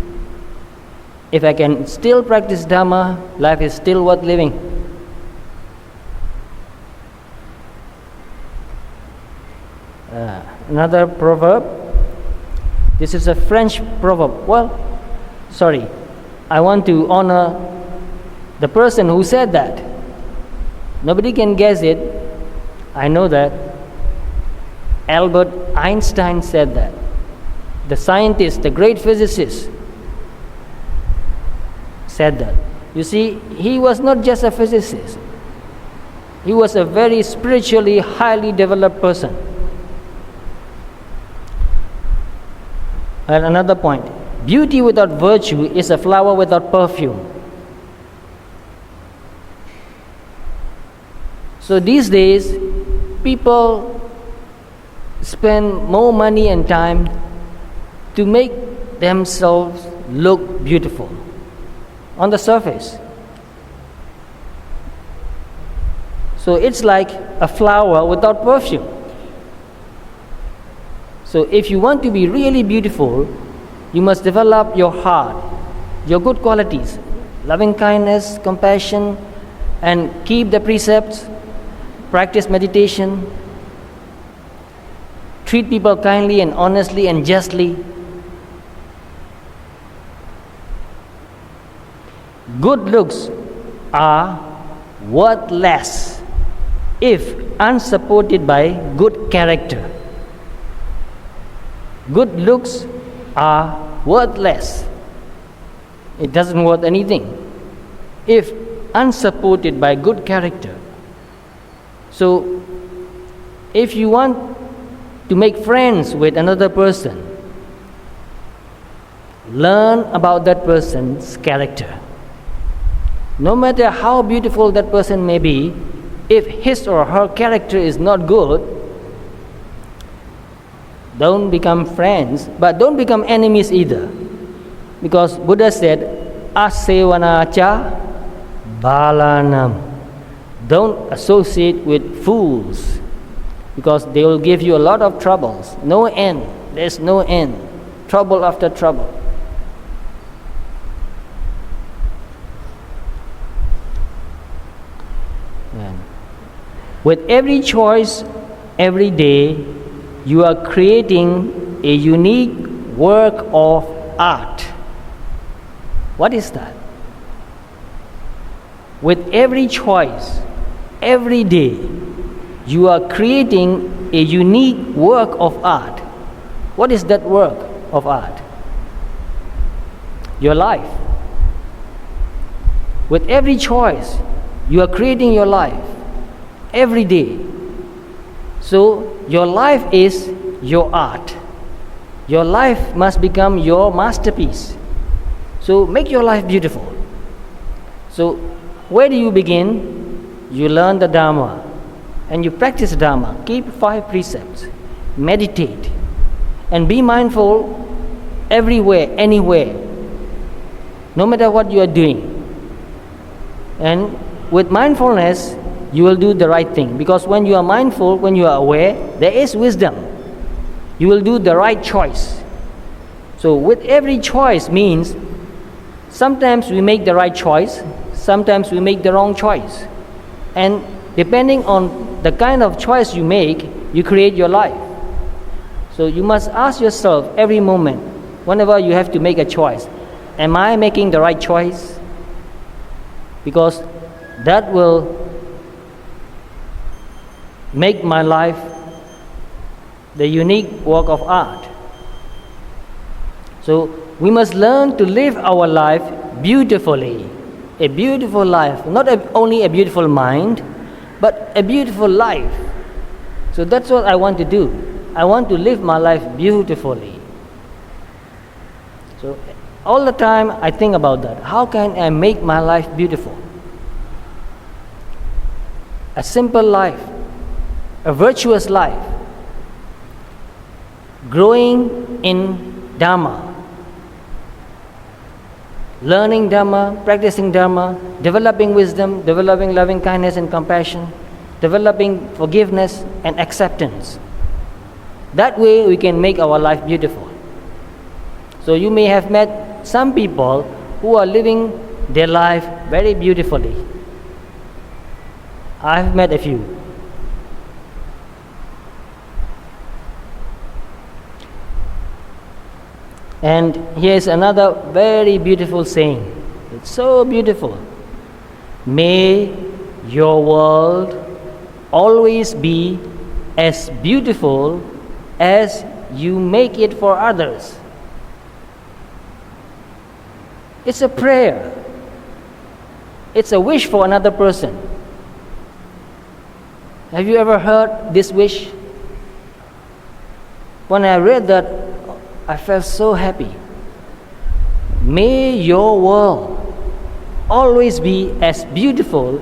If I can still practice Dharma, life is still worth living. Another proverb. This is a French proverb. I want to honor the person who said that. Nobody can guess it. I know that. Albert Einstein said that. The scientist, the great physicist, said that. You see, he was not just a physicist. He was a very spiritually highly developed person. And another point, beauty without virtue is a flower without perfume. So these days, people spend more money and time to make themselves look beautiful on the surface. So it's like a flower without perfume. So if you want to be really beautiful, you must develop your heart, your good qualities, loving kindness, compassion, and keep the precepts, practice meditation, treat people kindly and honestly and justly. Good looks are worth less if unsupported by good character. Good looks are worthless. It doesn't worth anything if unsupported by good character. So, if you want to make friends with another person, learn about that person's character. No matter how beautiful that person may be, if his or her character is not good, don't become friends, but don't become enemies either. Because Buddha said, asevanacha balanam. Don't associate with fools, because they will give you a lot of troubles. No end. There's no end. Trouble after trouble. With every choice, every day, you are creating a unique work of art. What is that? With every choice, every day, you are creating a unique work of art. What is that work of art? Your life. With every choice, you are creating your life every day. So your life is your art. Your life must become your masterpiece. So make your life beautiful. So where do you begin? You learn the Dharma and you practice Dharma. Keep 5 precepts. Meditate and be mindful everywhere, anywhere, no matter what you are doing. And with mindfulness, you will do the right thing, because when you are mindful, when you are aware, there is wisdom. You will do the right choice. So with every choice means sometimes we make the right choice, sometimes we make the wrong choice. And depending on the kind of choice you make, you create your life. So you must ask yourself every moment, whenever you have to make a choice, am I making the right choice? Because that will make my life the unique work of art. So we must learn to live our life beautifully. A beautiful life, not only a beautiful mind, but a beautiful life. So that's what I want to do. I want to live my life beautifully. So all the time I think about that. How can I make my life beautiful? A simple life, a virtuous life, growing in Dharma, learning Dharma, practicing Dharma, developing wisdom, developing loving kindness and compassion, developing forgiveness and acceptance. That way we can make our life beautiful. So you may have met some people who are living their life very beautifully. I've met a few. And here's another very beautiful saying. It's so beautiful. May your world always be as beautiful as you make it for others. It's a prayer. It's a wish for another person. Have you ever heard this wish? When I read that, I felt so happy. May your world always be as beautiful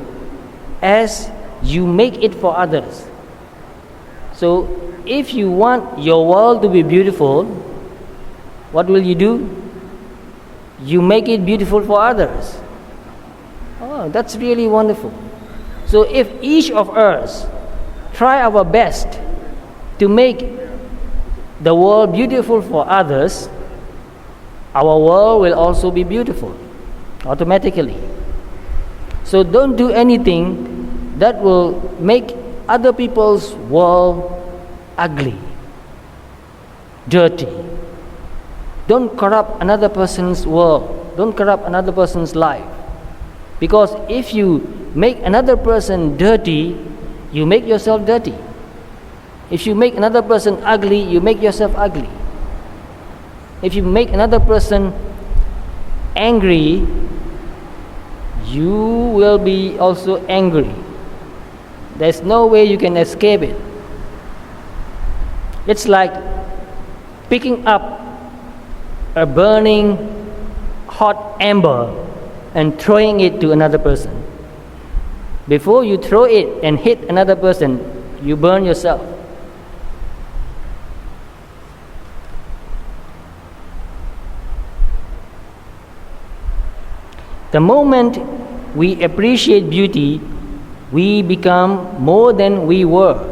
as you make it for others. So, if you want your world to be beautiful, what will you do? You make it beautiful for others. Oh, that's really wonderful. So, if each of us try our best to make the world beautiful for others, our world will also be beautiful automatically. So don't do anything that will make other people's world ugly, dirty. Don't corrupt another person's world. Don't corrupt another person's life. Because if you make another person dirty, you make yourself dirty. If you make another person ugly, you make yourself ugly. If you make another person angry, you will be also angry. There's no way you can escape it. It's like picking up a burning hot ember and throwing it to another person. Before you throw it and hit another person, you burn yourself. The moment we appreciate beauty, we become more than we were.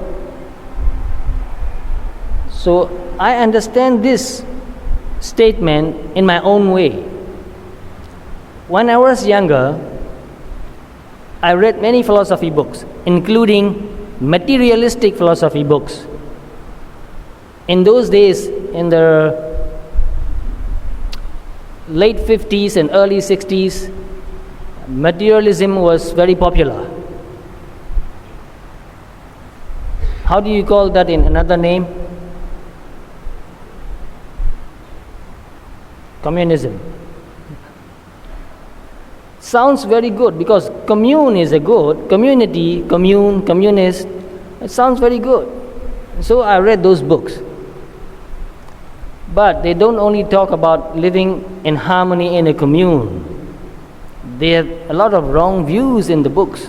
So I understand this statement in my own way. When I was younger, I read many philosophy books, including materialistic philosophy books. In those days, in the late 50s and early 60s, materialism was very popular. How do you call that in another name? Communism. Sounds very good because commune is a good, community, commune, communist. It sounds very good. So I read those books. But they don't only talk about living in harmony in a commune. They have a lot of wrong views in the books.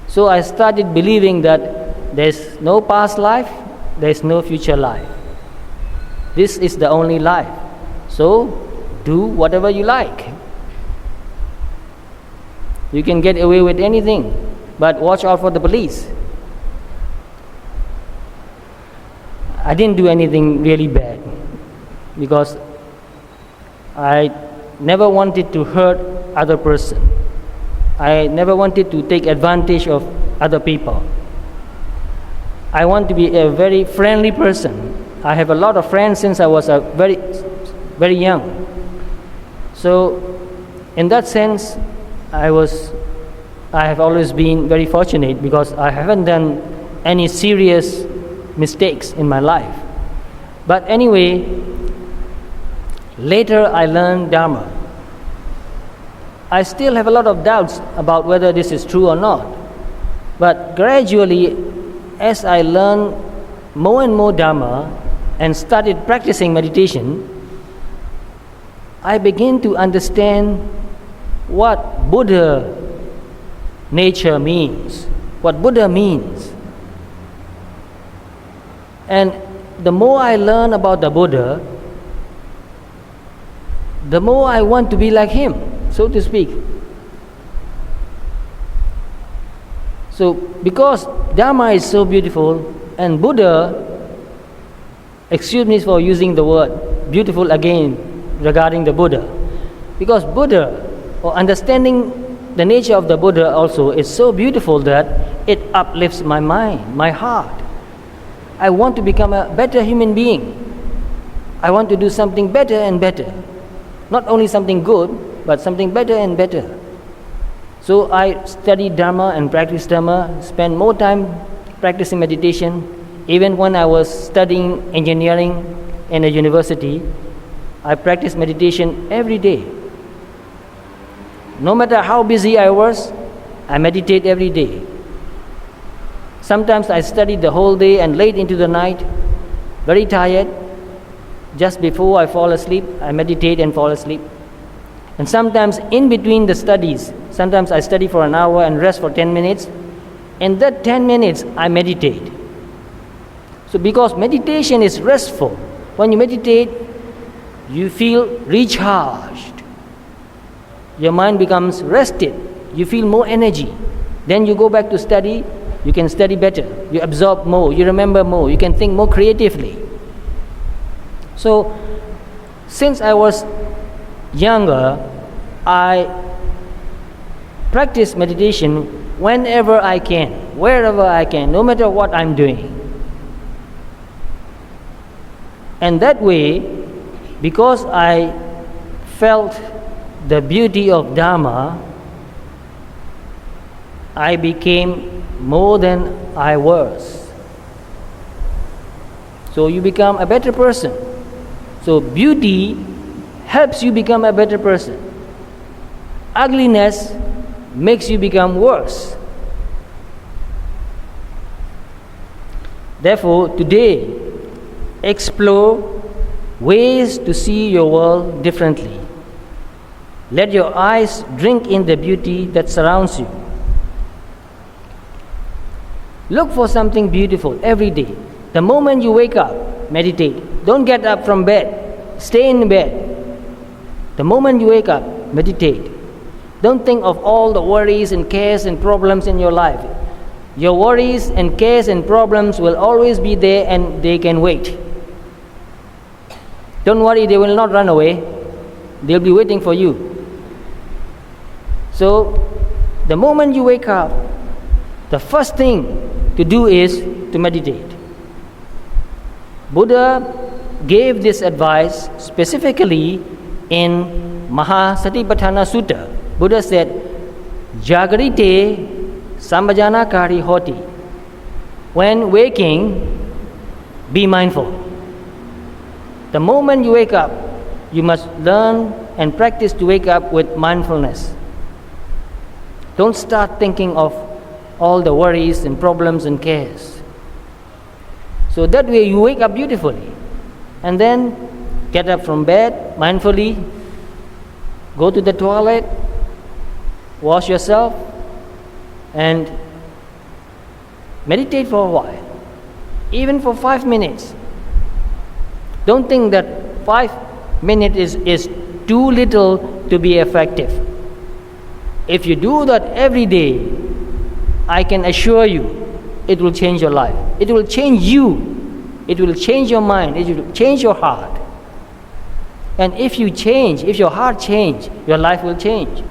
So I started believing that there's no past life, there's no future life. This is the only life. So do whatever you like. You can get away with anything, but watch out for the police. I didn't do anything really bad because I never wanted to hurt other person. I never wanted to take advantage of other people. I want to be a very friendly person. I have a lot of friends since I was very young. So in that sense, I have always been very fortunate because I haven't done any serious mistakes in my life. But anyway, later I learned Dharma. I still have a lot of doubts about whether this is true or not. But gradually, as I learned more and more Dharma and started practicing meditation, I began to understand what Buddha nature means, what Buddha means. And the more I learn about the Buddha, the more I want to be like him, so to speak. So because Dharma is so beautiful and Buddha, excuse me for using the word beautiful again regarding the Buddha, because Buddha, or understanding the nature of the Buddha also, is so beautiful that it uplifts my mind, my heart. I want to become a better human being. I want to do something better and better. Not only something good, but something better and better. So I study Dharma and practice Dharma, spend more time practicing meditation. Even when I was studying engineering in a university, I practiced meditation every day. No matter how busy I was, I meditate every day. Sometimes I studied the whole day and late into the night, very tired. Just before I fall asleep, I meditate and fall asleep. And sometimes in between the studies, sometimes I study for an hour and rest for 10 minutes. In that 10 minutes, I meditate. So because meditation is restful, when you meditate, you feel recharged. Your mind becomes rested. You feel more energy. Then you go back to study. You can study better. You absorb more. You remember more. You can think more creatively. So, since I was younger, I practice meditation whenever I can, wherever I can, no matter what I'm doing. And that way, because I felt the beauty of Dharma, I became more than I was. So you become a better person. So beauty helps you become a better person. Ugliness makes you become worse. Therefore, today, explore ways to see your world differently. Let your eyes drink in the beauty that surrounds you. Look for something beautiful every day. The moment you wake up, meditate. Don't get up from bed. Stay in bed. The moment you wake up, meditate. Don't think of all the worries and cares and problems in your life. Your worries and cares and problems will always be there and they can wait. Don't worry, they will not run away. They'll be waiting for you. So, the moment you wake up, the first thing to do is to meditate. Buddha gave this advice specifically in Mahasatipatthana Sutta. Buddha said, Jagarite sambajanakari hoti. When waking, be mindful. The moment you wake up, you must learn and practice to wake up with mindfulness. Don't start thinking of all the worries and problems and cares. So that way you wake up beautifully. And then get up from bed mindfully, go to the toilet, wash yourself, and meditate for a while, even for 5 minutes. Don't think that 5 minutes is too little to be effective. If you do that every day, I can assure you, it will change your life. It will change you. It will change your mind. It will change your heart. And if you change, if your heart change, your life will change.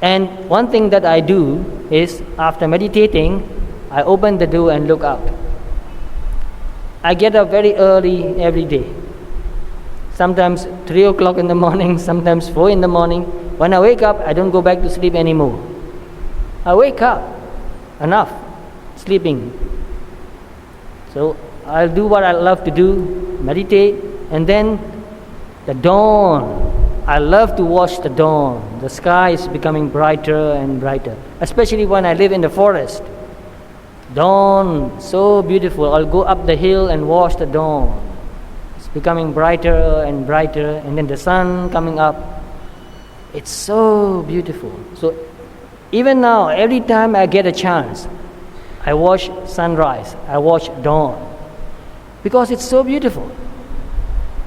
And one thing that I do is, after meditating, I open the door and look out. I get up very early every day. Sometimes 3 o'clock in the morning, sometimes 4 in the morning. When I wake up, I don't go back to sleep anymore. I wake up, enough sleeping. So I'll do what I love to do, meditate, and then the dawn. I love to watch the dawn. The sky is becoming brighter and brighter, especially when I live in the forest. Dawn, so beautiful. I'll go up the hill and watch the dawn. It's becoming brighter and brighter, and then the sun coming up. It's so beautiful. So even now, every time I get a chance, I watch sunrise, I watch dawn, because it's so beautiful.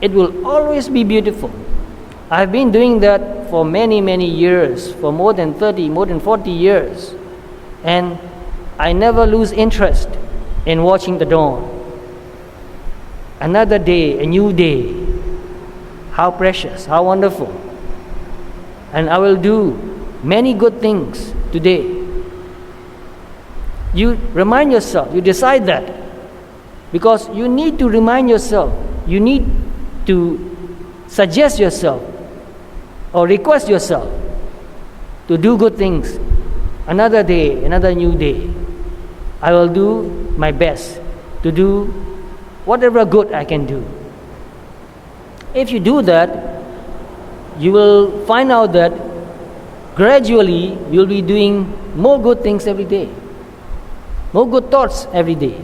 It will always be beautiful. I've been doing that for many, many years, for more than 30, more than 40 years. And I never lose interest in watching the dawn. Another day, a new day. How precious, how wonderful. And I will do many good things today. You remind yourself, you decide that. Because you need to remind yourself, you need to suggest yourself or request yourself to do good things. Another day, another new day. I will do my best to do whatever good I can do. If you do that, you will find out that gradually you'll be doing more good things every day, more good thoughts every day.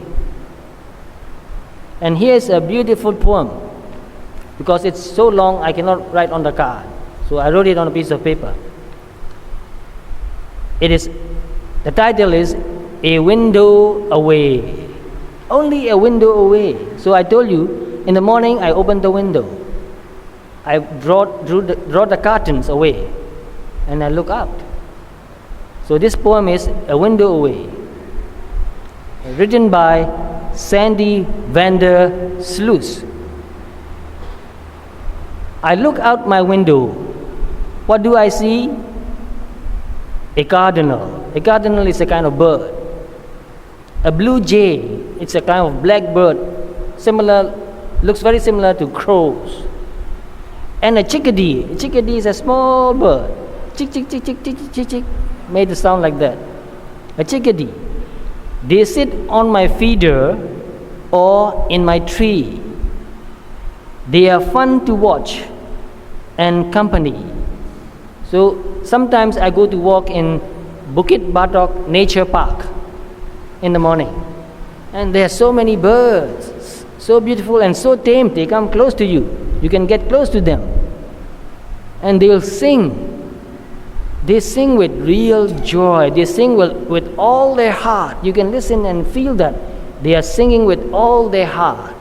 And here's a beautiful poem. Because it's so long, I cannot write on the card. So I wrote it on a piece of paper. The title is A Window Away. Only a window away. So I told you, in the morning I open the window. I draw the curtains away and I look out. So this poem is A Window Away, written by Sandy Vander Sluis. I look out my window. What do I see? A cardinal. A cardinal is a kind of bird. A blue jay, it's a kind of black bird, looks very similar to crows. And a chickadee. A chickadee is a small bird. Chick, chick, chick, chick, chick, chick, chick, made a sound like that. A chickadee. They sit on my feeder or in my tree. They are fun to watch and company. So sometimes I go to walk in Bukit Batok Nature Park in the morning. And there are so many birds, so beautiful and so tame, they come close to you. You can get close to them. And they will sing. They sing with real joy. They sing with all their heart. You can listen and feel that they are singing with all their heart.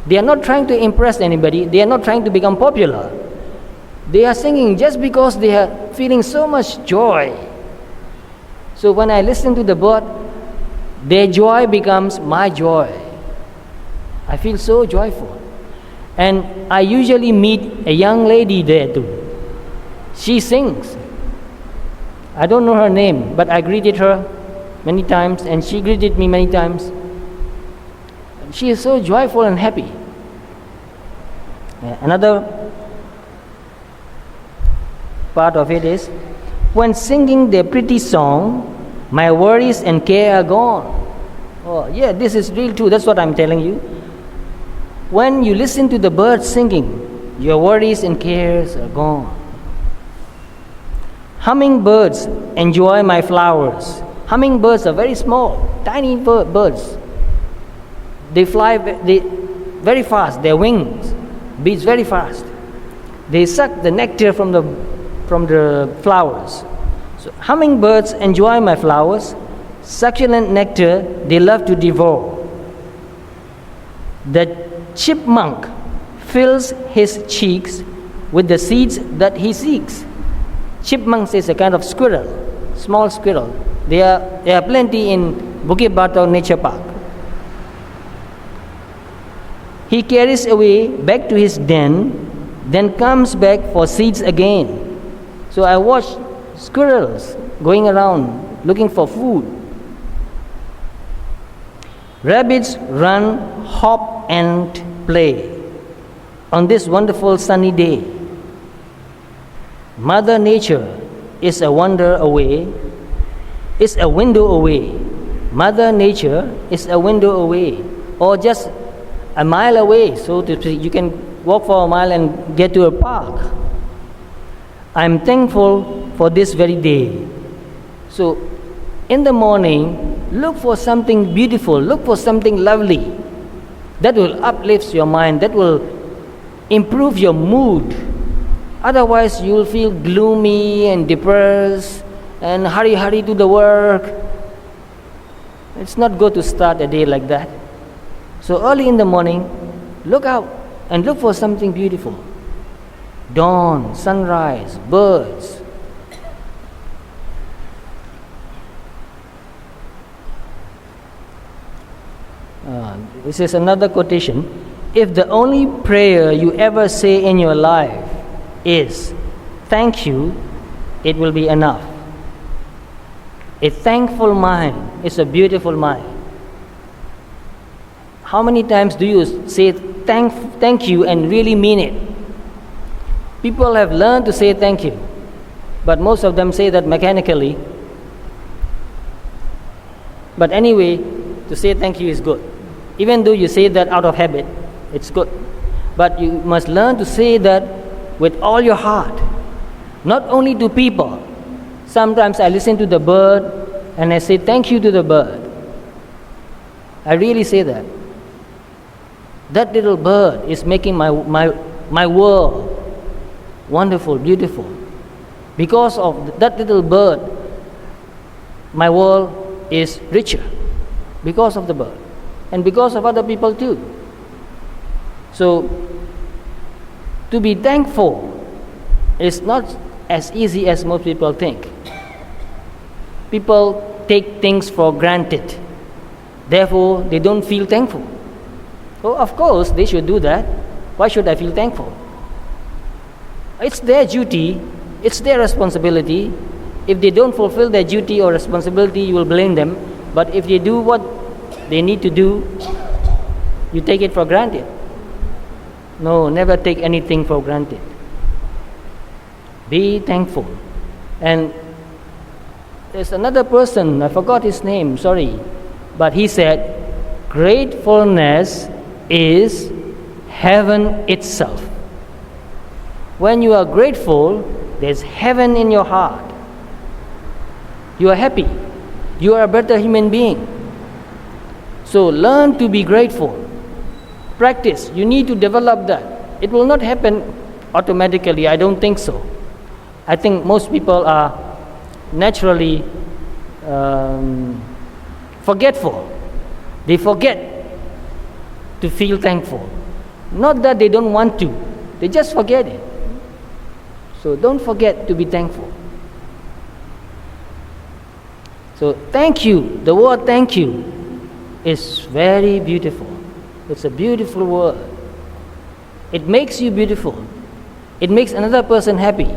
They are not trying to impress anybody. They are not trying to become popular. They are singing just because they are feeling so much joy. So when I listen to the bird, their joy becomes my joy. I feel so joyful. And I usually meet a young lady there too. She sings. I don't know her name, but I greeted her many times and she greeted me many times. She is so joyful and happy. Another part of it is, when singing their pretty song, my worries and care are gone. Oh, yeah, this is real too. That's what I'm telling you. When you listen to the birds singing, your worries and cares are gone. Hummingbirds enjoy my flowers. Hummingbirds are very small, tiny birds. They fly very fast. Their wings beats very fast. They suck the nectar from the flowers. So hummingbirds enjoy my flowers. Succulent nectar they love to devour. The chipmunk fills his cheeks with the seeds that he seeks. Chipmunks is a kind of squirrel, small squirrel. There are plenty in Bukit Batok Nature Park. He carries away back to his den, then comes back for seeds again. So I watch squirrels going around looking for food. Rabbits run, hop and play on this wonderful sunny day. Mother Nature is a wonder away, is a window away. Mother Nature is a window away, or just a mile away, so to speak. You can walk for a mile and get to a park. I'm thankful for this very day. So, in the morning, look for something beautiful, look for something lovely that will uplift your mind, that will improve your mood. Otherwise, you will feel gloomy and depressed and hurry to the work. It's not good to start a day like that. So early in the morning, look out and look for something beautiful. Dawn, sunrise, birds. This is another quotation. If the only prayer you ever say in your life is thank you, it will be enough. A thankful mind is a beautiful mind. How many times do you say thank you and really mean it? People have learned to say thank you. but most of them say that mechanically. But anyway, to say thank you is good. Even though you say that out of habit, it's good. But you must learn to say that with all your heart, not only to people. Sometimes I listen to the bird and I say thank you to the bird. I really say that. That little bird is making my world wonderful, beautiful. Because of that little bird, my world is richer. Because of the bird. And because of other people too. So, to be thankful is not as easy as most people think. People take things for granted. Therefore, they don't feel thankful. Oh, of course, they should do that. Why should I feel thankful? It's their duty. It's their responsibility. If they don't fulfill their duty or responsibility, you will blame them. But if they do what they need to do, you take it for granted. No, never take anything for granted. Be thankful. And there's another person, I forgot his name, sorry. But he said, gratefulness is heaven itself. When you are grateful, there's heaven in your heart. You are happy. You are a better human being. So learn to be grateful. Practice. You need to develop that. It will not happen automatically. I don't think so. I think most people are naturally forgetful. They forget to feel thankful. Not that they don't want to. They just forget it. So don't forget to be thankful. So thank you. The word thank you is very beautiful. It's a beautiful word. It makes you beautiful. It makes another person happy.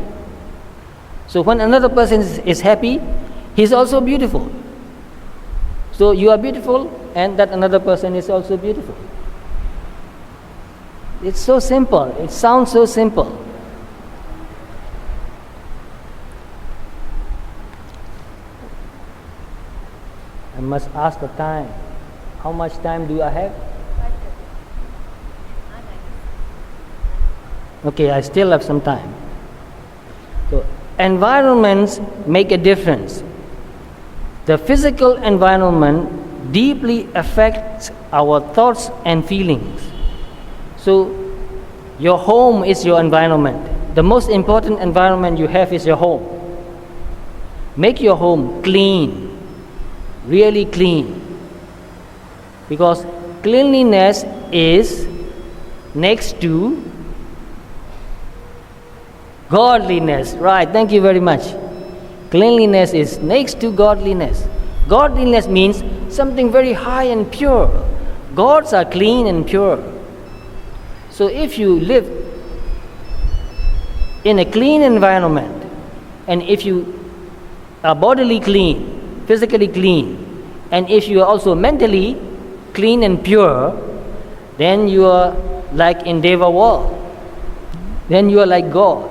So when another person is happy, he's also beautiful. So you are beautiful and that another person is also beautiful. It's so simple. It sounds so simple. I must ask the time. How much time do I have? Okay, I still have some time. So, environments make a difference. The physical environment deeply affects our thoughts and feelings. So, your home is your environment. The most important environment you have is your home. Make your home clean, really clean. Because cleanliness is next to godliness. Right, thank you very much. Cleanliness is next to godliness. Godliness means something very high and pure. Gods are clean and pure. So if you live in a clean environment, and if you are bodily clean, physically clean, and if you are also mentally clean and pure, then you are like in Deva world. Then you are like God.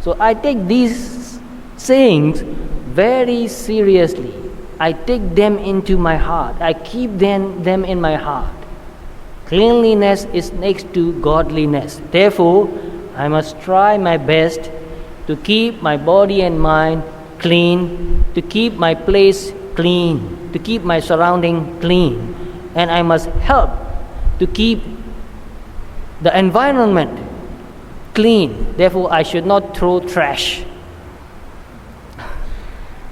So I take these sayings very seriously. I take them into my heart. I keep them in my heart. Cleanliness is next to godliness. Therefore, I must try my best to keep my body and mind clean, to keep my place clean, to keep my surrounding clean. And I must help to keep the environment clean. Therefore, I should not throw trash.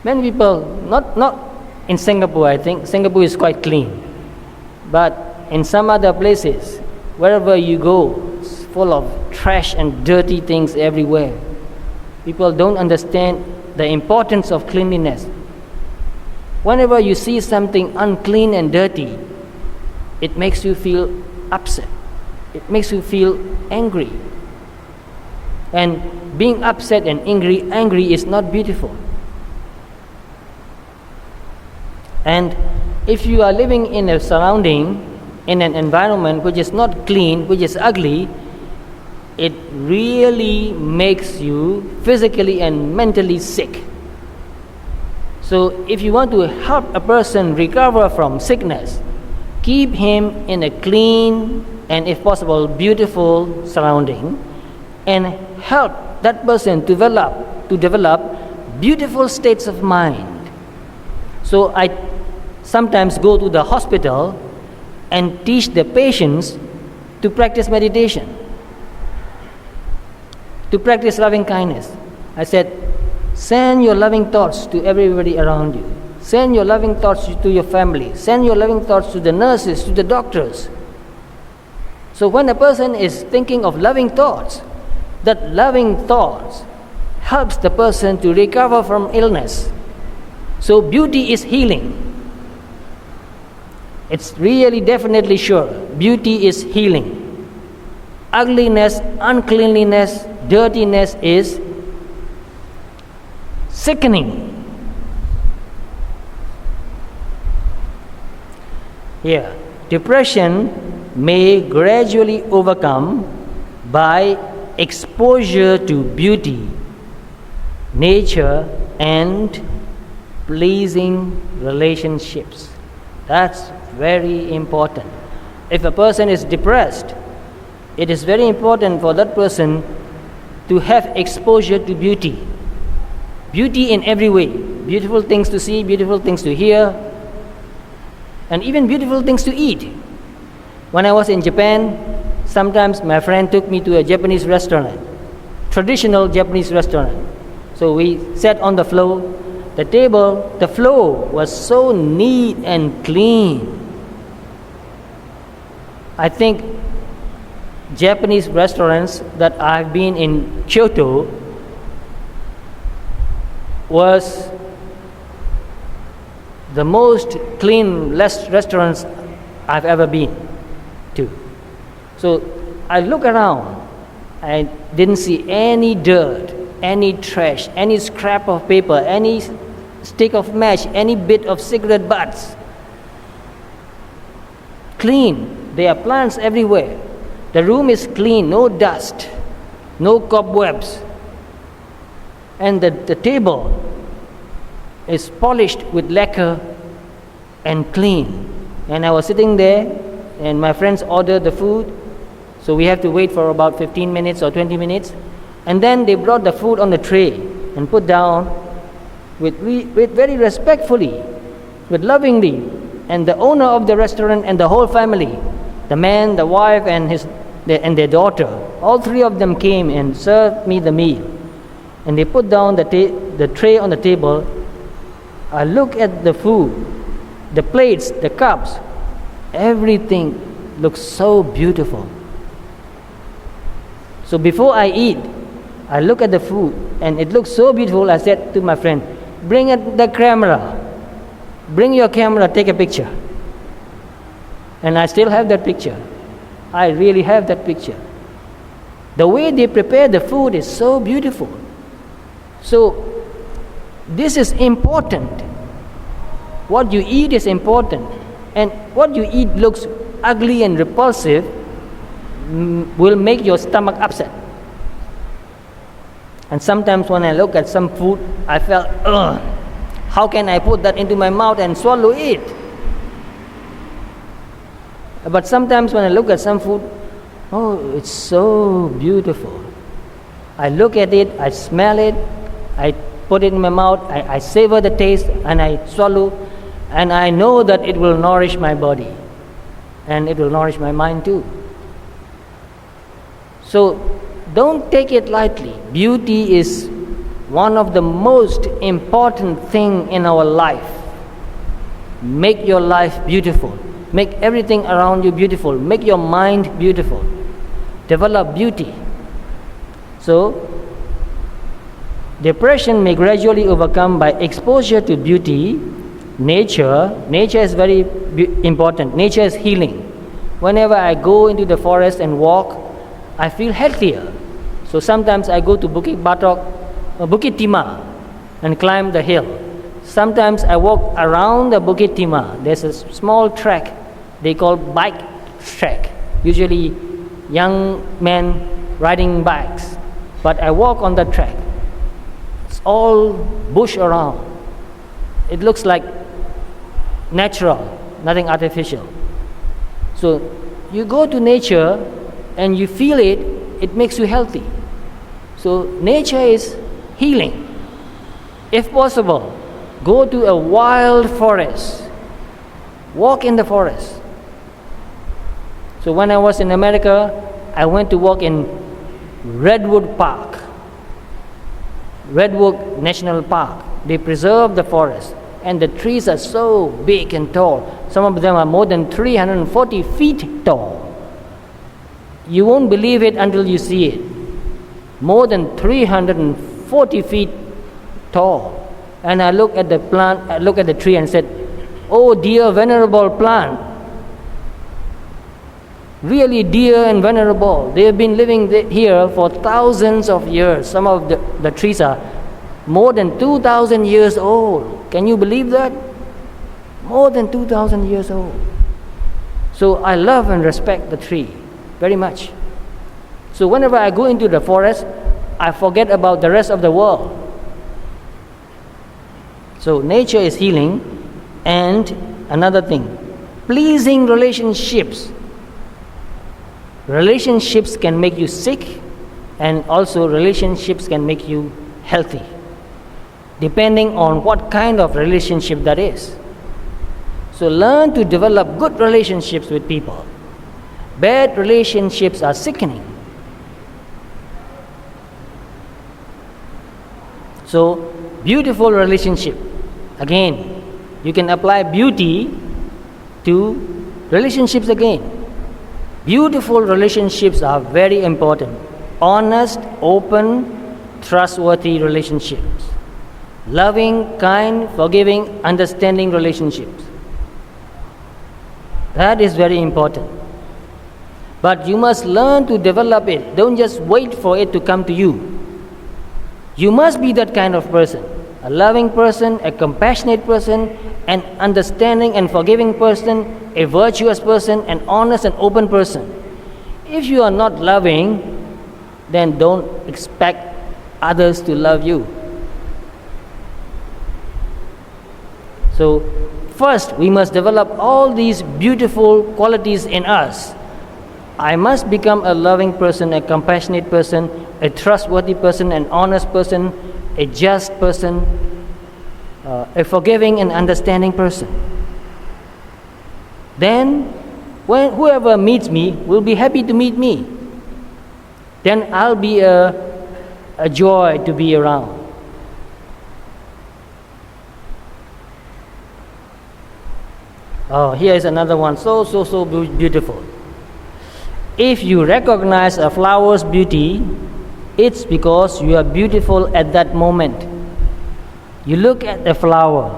Many people, not in Singapore, I think. Singapore is quite clean. But in some other places, wherever you go, it's full of trash and dirty things everywhere. People don't understand the importance of cleanliness. Whenever you see something unclean and dirty, it makes you feel upset. It makes you feel angry. And being upset and angry is not beautiful. And if you are living in a surrounding, in an environment which is not clean, which is ugly, it really makes you physically and mentally sick. So if you want to help a person recover from sickness, keep him in a clean and, if possible, beautiful surrounding, and help that person to develop beautiful states of mind. So I sometimes go to the hospital and teach the patients to practice meditation, to practice loving kindness. I said, send your loving thoughts to everybody around you. Send your loving thoughts to your family. Send your loving thoughts to the nurses, to the doctors. So when a person is thinking of loving thoughts, that loving thoughts helps the person to recover from illness. So beauty is healing. It's really definitely sure. Beauty is healing. Ugliness, uncleanliness, dirtiness is sickening. Here, depression may gradually overcome by exposure to beauty, nature, and pleasing relationships. That's very important. If a person is depressed, it is very important for that person to have exposure to beauty. Beauty in every way. Beautiful things to see, beautiful things to hear, and even beautiful things to eat. When I was in Japan, sometimes my friend took me to a Japanese restaurant, traditional Japanese restaurant. So we sat on the floor. The floor was so neat and clean. I think Japanese restaurants that I've been in Kyoto was the most clean restaurants I've ever been to. So I look around, I didn't see any dirt, any trash, any scrap of paper, any stick of match, any bit of cigarette butts. Clean. There are plants everywhere. The room is clean, no dust, no cobwebs. And the table is polished with lacquer and clean. And I was sitting there, and my friends ordered the food, so we have to wait for about 15 minutes or 20 minutes. And then they brought the food on the tray and put down with very respectfully, with lovingly. And the owner of the restaurant and the whole family, the man, the wife, and their daughter, all three of them came and served me the meal. And they put down the tray on the table. I look at the food, the plates, the cups, everything looks so beautiful. So before I eat, I look at the food and it looks so beautiful. I said to my friend, bring the camera. Bring your camera, take a picture. And I still have that picture. I really have that picture. The way they prepare the food is so beautiful. So this is important. What you eat is important. And what you eat looks ugly and repulsive will make your stomach upset. And sometimes when I look at some food, I felt, ugh, how can I put that into my mouth and swallow it? But sometimes when I look at some food, oh, it's so beautiful. I look at it, I smell it, I put it in my mouth, I savor the taste, and I swallow, and I know that it will nourish my body, and it will nourish my mind too. So don't take it lightly. Beauty is one of the most important things in our life. Make your life beautiful. Make everything around you beautiful. Make your mind beautiful. Develop beauty. So, depression may gradually overcome by exposure to beauty, nature. Nature is very important. Nature is healing. Whenever I go into the forest and walk, I feel healthier. So sometimes I go to Bukit Timah and climb the hill. Sometimes I walk around the Bukit Timah. There's a small track they call bike track. Usually young men riding bikes, but I walk on that track. It's all bush around. It looks like natural, nothing artificial. So you go to nature and you feel it, it makes you healthy. So nature is healing. If possible, go to a wild forest. Walk in the forest. So when I was in America, I went to walk in Redwood Park, Redwood National Park. They preserve the forest, and the trees are so big and tall. Some of them are more than 340 feet tall. You won't believe it until you see it. More than 340 feet tall. And I look at the plant, I look at the tree and said, "Oh dear venerable plant, really dear and venerable. They have been living here for thousands of years. Some of the trees are more than 2,000 years old. Can you believe that? More than 2,000 years old." So I love and respect the tree very much. So whenever I go into the forest, I forget about the rest of the world. So nature is healing. And another thing, pleasing relationships. Relationships can make you sick, and also relationships can make you healthy, depending on what kind of relationship that is. So learn to develop good relationships with people. Bad relationships are sickening. So beautiful relationship. Again, you can apply beauty to relationships again. Beautiful relationships are very important. Honest, open, trustworthy relationships. Loving, kind, forgiving, understanding relationships. That is very important. But you must learn to develop it. Don't just wait for it to come to you. You must be that kind of person. A loving person, a compassionate person, an understanding and forgiving person, a virtuous person, an honest and open person. If you are not loving, then don't expect others to love you. So first, we must develop all these beautiful qualities in us. I must become a loving person, a compassionate person, a trustworthy person, an honest person, a just person, a forgiving and understanding person. Then, when whoever meets me will be happy to meet me. Then I'll be a joy to be around. Oh, here is another one, so beautiful. If you recognize a flower's beauty, it's because you are beautiful at that moment. You look at the flower,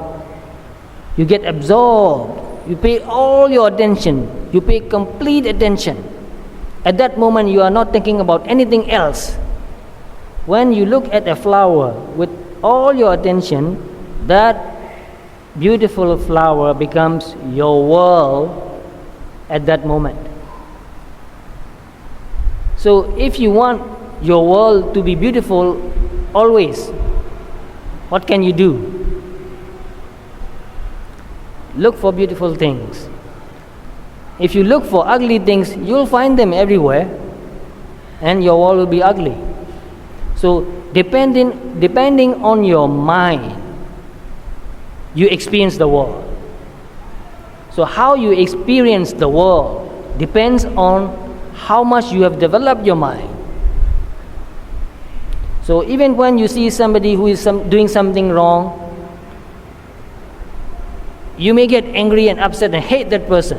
you get absorbed, you pay all your attention, you pay complete attention. At that moment, you are not thinking about anything else. When you look at a flower with all your attention, that beautiful flower becomes your world at that moment. So if you want your world to be beautiful always, what can you do? Look for beautiful things. If you look for ugly things, you'll find them everywhere, and your world will be ugly. So depending on your mind, you experience the world. So how you experience the world depends on how much you have developed your mind. So even when you see somebody who is doing something wrong, you may get angry and upset and hate that person.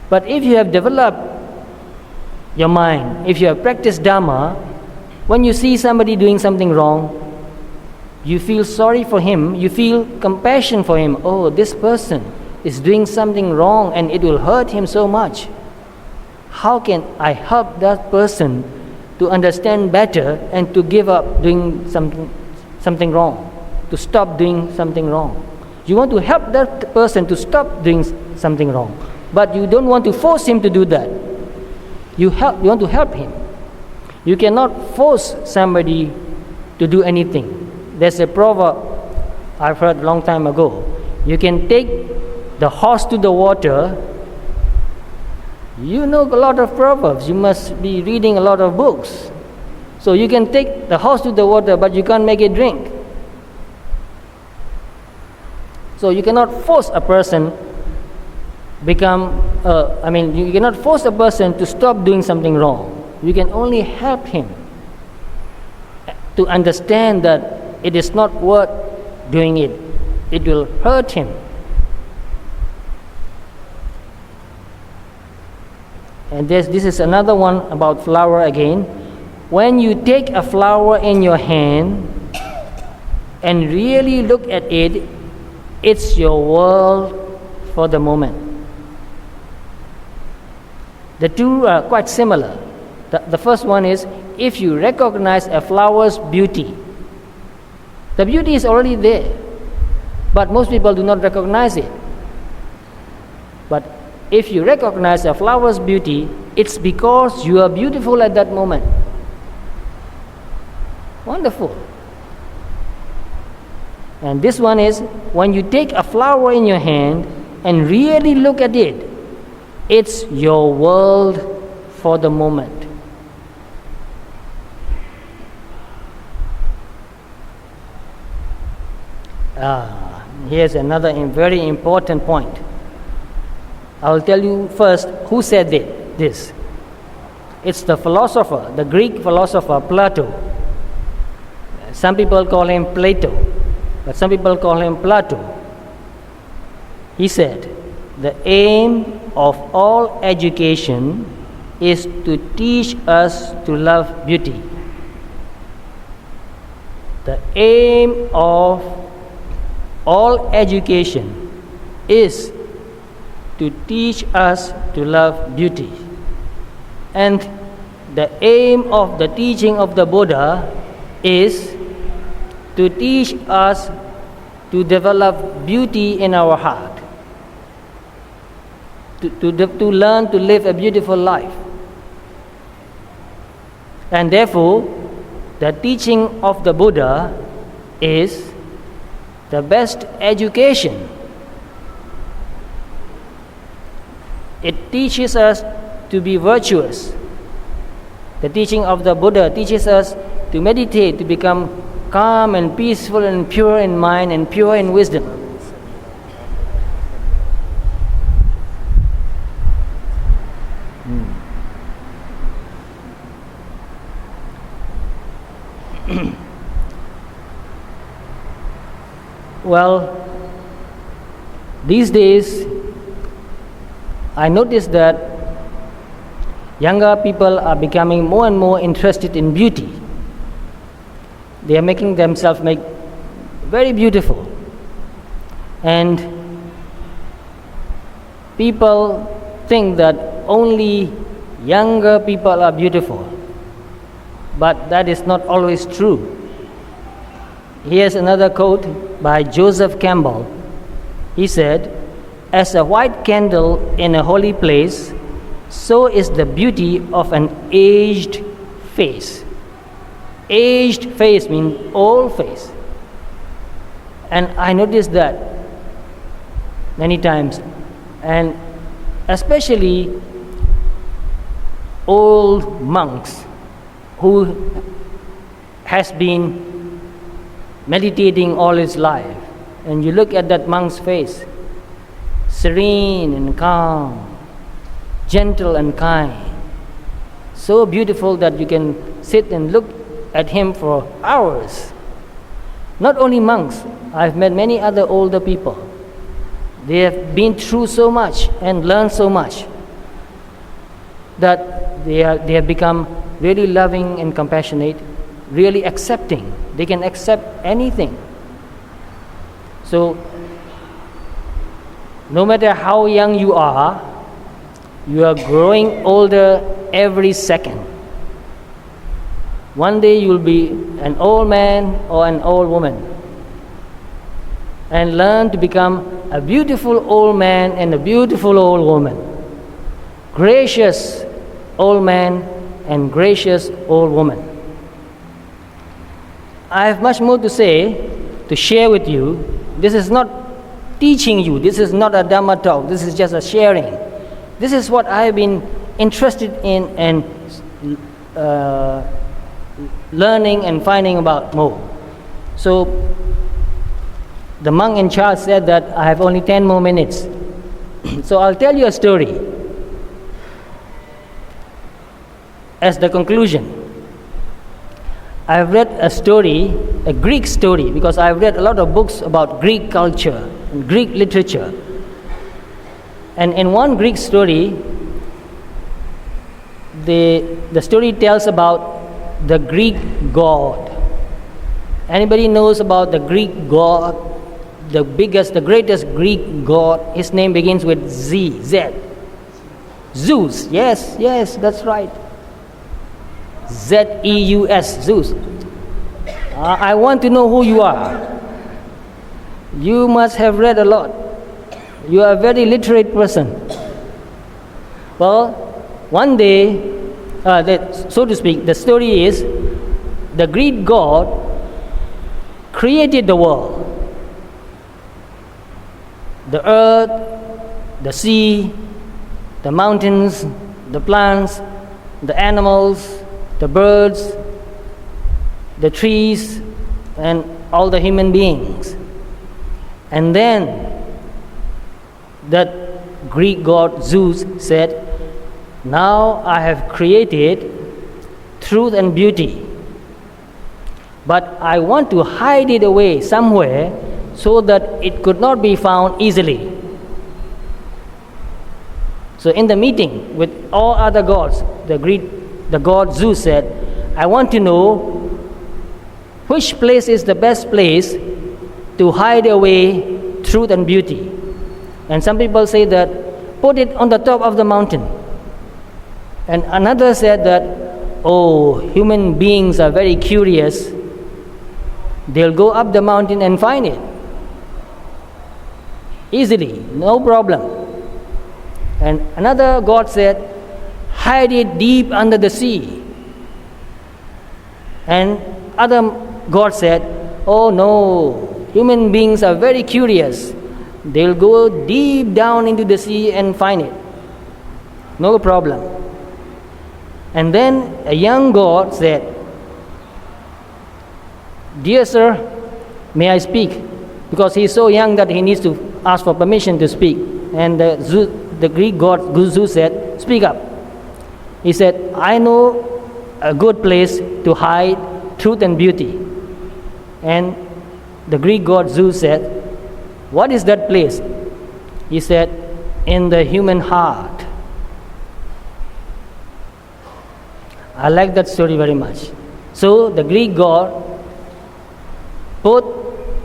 But if you have developed your mind, if you have practiced Dharma, when you see somebody doing something wrong, you feel sorry for him, you feel compassion for him. Oh, this person is doing something wrong and it will hurt him so much. How can I help that person to understand better and to give up doing something wrong, to stop doing something wrong? You want to help that person to stop doing something wrong, but you don't want to force him to do that. You want to help him. You cannot force somebody to do anything. There's a proverb I've heard a long time ago. You can take the horse to the water. You know a lot of proverbs. You must be reading a lot of books. So you can take the horse to the water, but you can't make it drink. So you cannot force a person you cannot force a person to stop doing something wrong. You can only help him to understand that it is not worth doing it. It will hurt him. And this is another one about flower again. When you take a flower in your hand and really look at it, it's your world for the moment. The two are quite similar. The first one is, if you recognize a flower's beauty, the beauty is already there, but most people do not recognize it. But if you recognize a flower's beauty, it's because you are beautiful at that moment. Wonderful. And this one is, when you take a flower in your hand and really look at it, it's your world for the moment. Here's another very important point. I will tell you first who said this. It's the philosopher, the Greek philosopher Plato. Some people call him Plato, but some people call him Plato. He said, the aim of all education is to teach us to love beauty. The aim of all education is to teach us to love beauty. And the aim of the teaching of the Buddha is to teach us to develop beauty in our heart, to learn to live a beautiful life. And therefore, the teaching of the Buddha is the best education. It teaches us to be virtuous. The teaching of the Buddha teaches us to meditate, to become calm and peaceful and pure in mind and pure in wisdom. Well, these days I notice that younger people are becoming more and more interested in beauty. They are making themselves very beautiful. And people think that only younger people are beautiful. But that is not always true. Here's another quote by Joseph Campbell. He said, "As a white candle in a holy place, so is the beauty of an aged face." Aged face means old face. And I noticed that many times. And especially old monks who has been meditating all his life. And you look at that monk's face, serene and calm, gentle and kind, so beautiful that you can sit and look at him for hours. Not only monks, I've met many other older people. They have been through so much and learned so much that they have become really loving and compassionate, really accepting. They can accept anything. So, no matter how young you are growing older every second. One day you will be an old man or an old woman, and learn to become a beautiful old man and a beautiful old woman. Gracious old man and gracious old woman. I have much more to say, to share with you. This is not teaching you, this is not a Dharma talk, this is just a sharing. This is what I have been interested in and learning and finding about more. So the monk in charge said that I have only 10 more minutes. So I'll tell you a story as the conclusion. I've read a story, a Greek story, because I've read a lot of books about Greek culture and Greek literature. And in one Greek story, the story tells about the Greek god. Anybody knows about the Greek god? The greatest Greek god, his name begins with Z. Zeus, yes, that's right. Zeus, Zeus. I want to know who you are. You must have read a lot. You are a very literate person. Well, one day, so to speak, the story is the Greek god created the world. The earth, the sea, the mountains, the plants, the animals, the birds, the trees, and all the human beings. And then that Greek god Zeus said, "Now I have created truth and beauty, but I want to hide it away somewhere so that it could not be found easily." So in the meeting with all other gods, the god Zeus said, "I want to know which place is the best place to hide away truth and beauty." And some people say that put it on the top of the mountain. And another said that, oh, human beings are very curious. They'll go up the mountain and find it easily, no problem. And another god said, hide it deep under the sea. And other god said, oh no, human beings are very curious. They'll go deep down into the sea and find it. No problem. And then a young god said, dear sir, may I speak? Because he's so young that he needs to ask for permission to speak. And the Greek god Zeus said, speak up. He said, I know a good place to hide truth and beauty. And the Greek god Zeus said, what is that place? He said, in the human heart. I like that story very much. So the Greek god put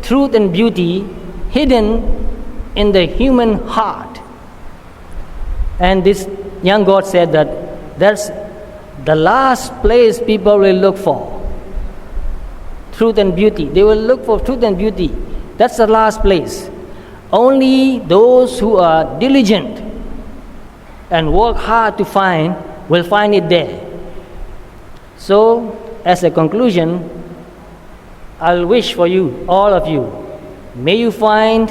truth and beauty hidden in the human heart. And this young god said that that's the last place people will look for. Truth and beauty. They will look for truth and beauty. That's the last place. Only those who are diligent and work hard to find will find it there. So, as a conclusion, I'll wish for you, all of you, may you find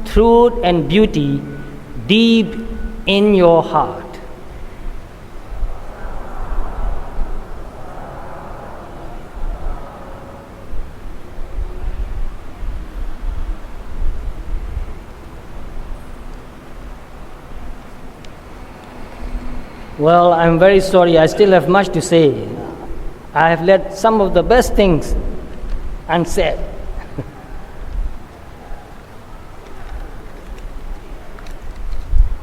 truth and beauty deep in your heart. Well, I'm very sorry, I still have much to say. I have let some of the best things unsaid.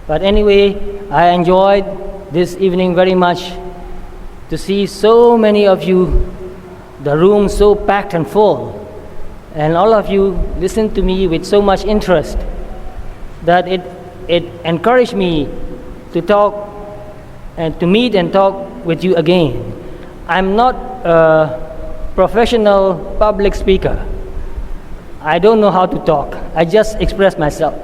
But anyway, I enjoyed this evening very much to see so many of you, the room so packed and full, and all of you listened to me with so much interest that it encouraged me to talk and to meet and talk with you again. I'm not a professional public speaker. I don't know how to talk. I just express myself.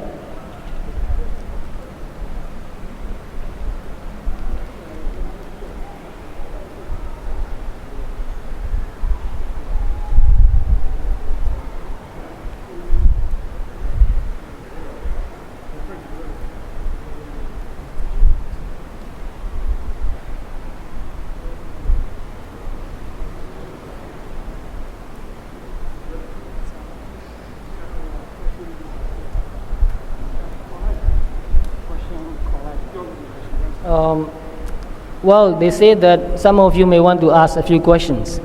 Well, they say that some of you may want to ask a few questions.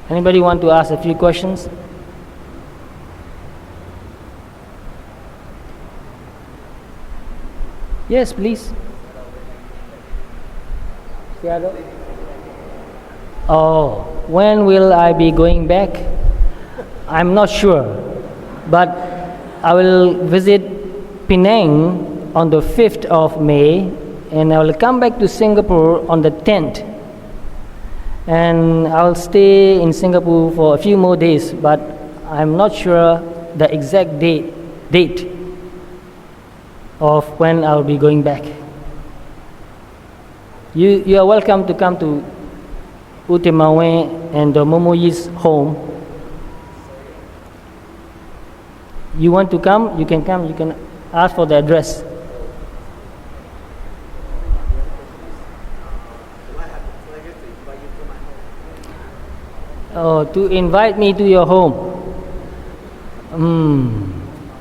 Anybody want to ask a few questions? Yes, please. Sayadaw? Oh, when will I be going back? I'm not sure, but I will visit Penang on the 5th of May, and I will come back to Singapore on the 10th. And I'll stay in Singapore for a few more days, but I'm not sure the exact date of when I'll be going back. You are welcome to come to Utimawe and the Momoyi's home. You want to come? You can come. You can ask for the address. Oh, to invite me to your home.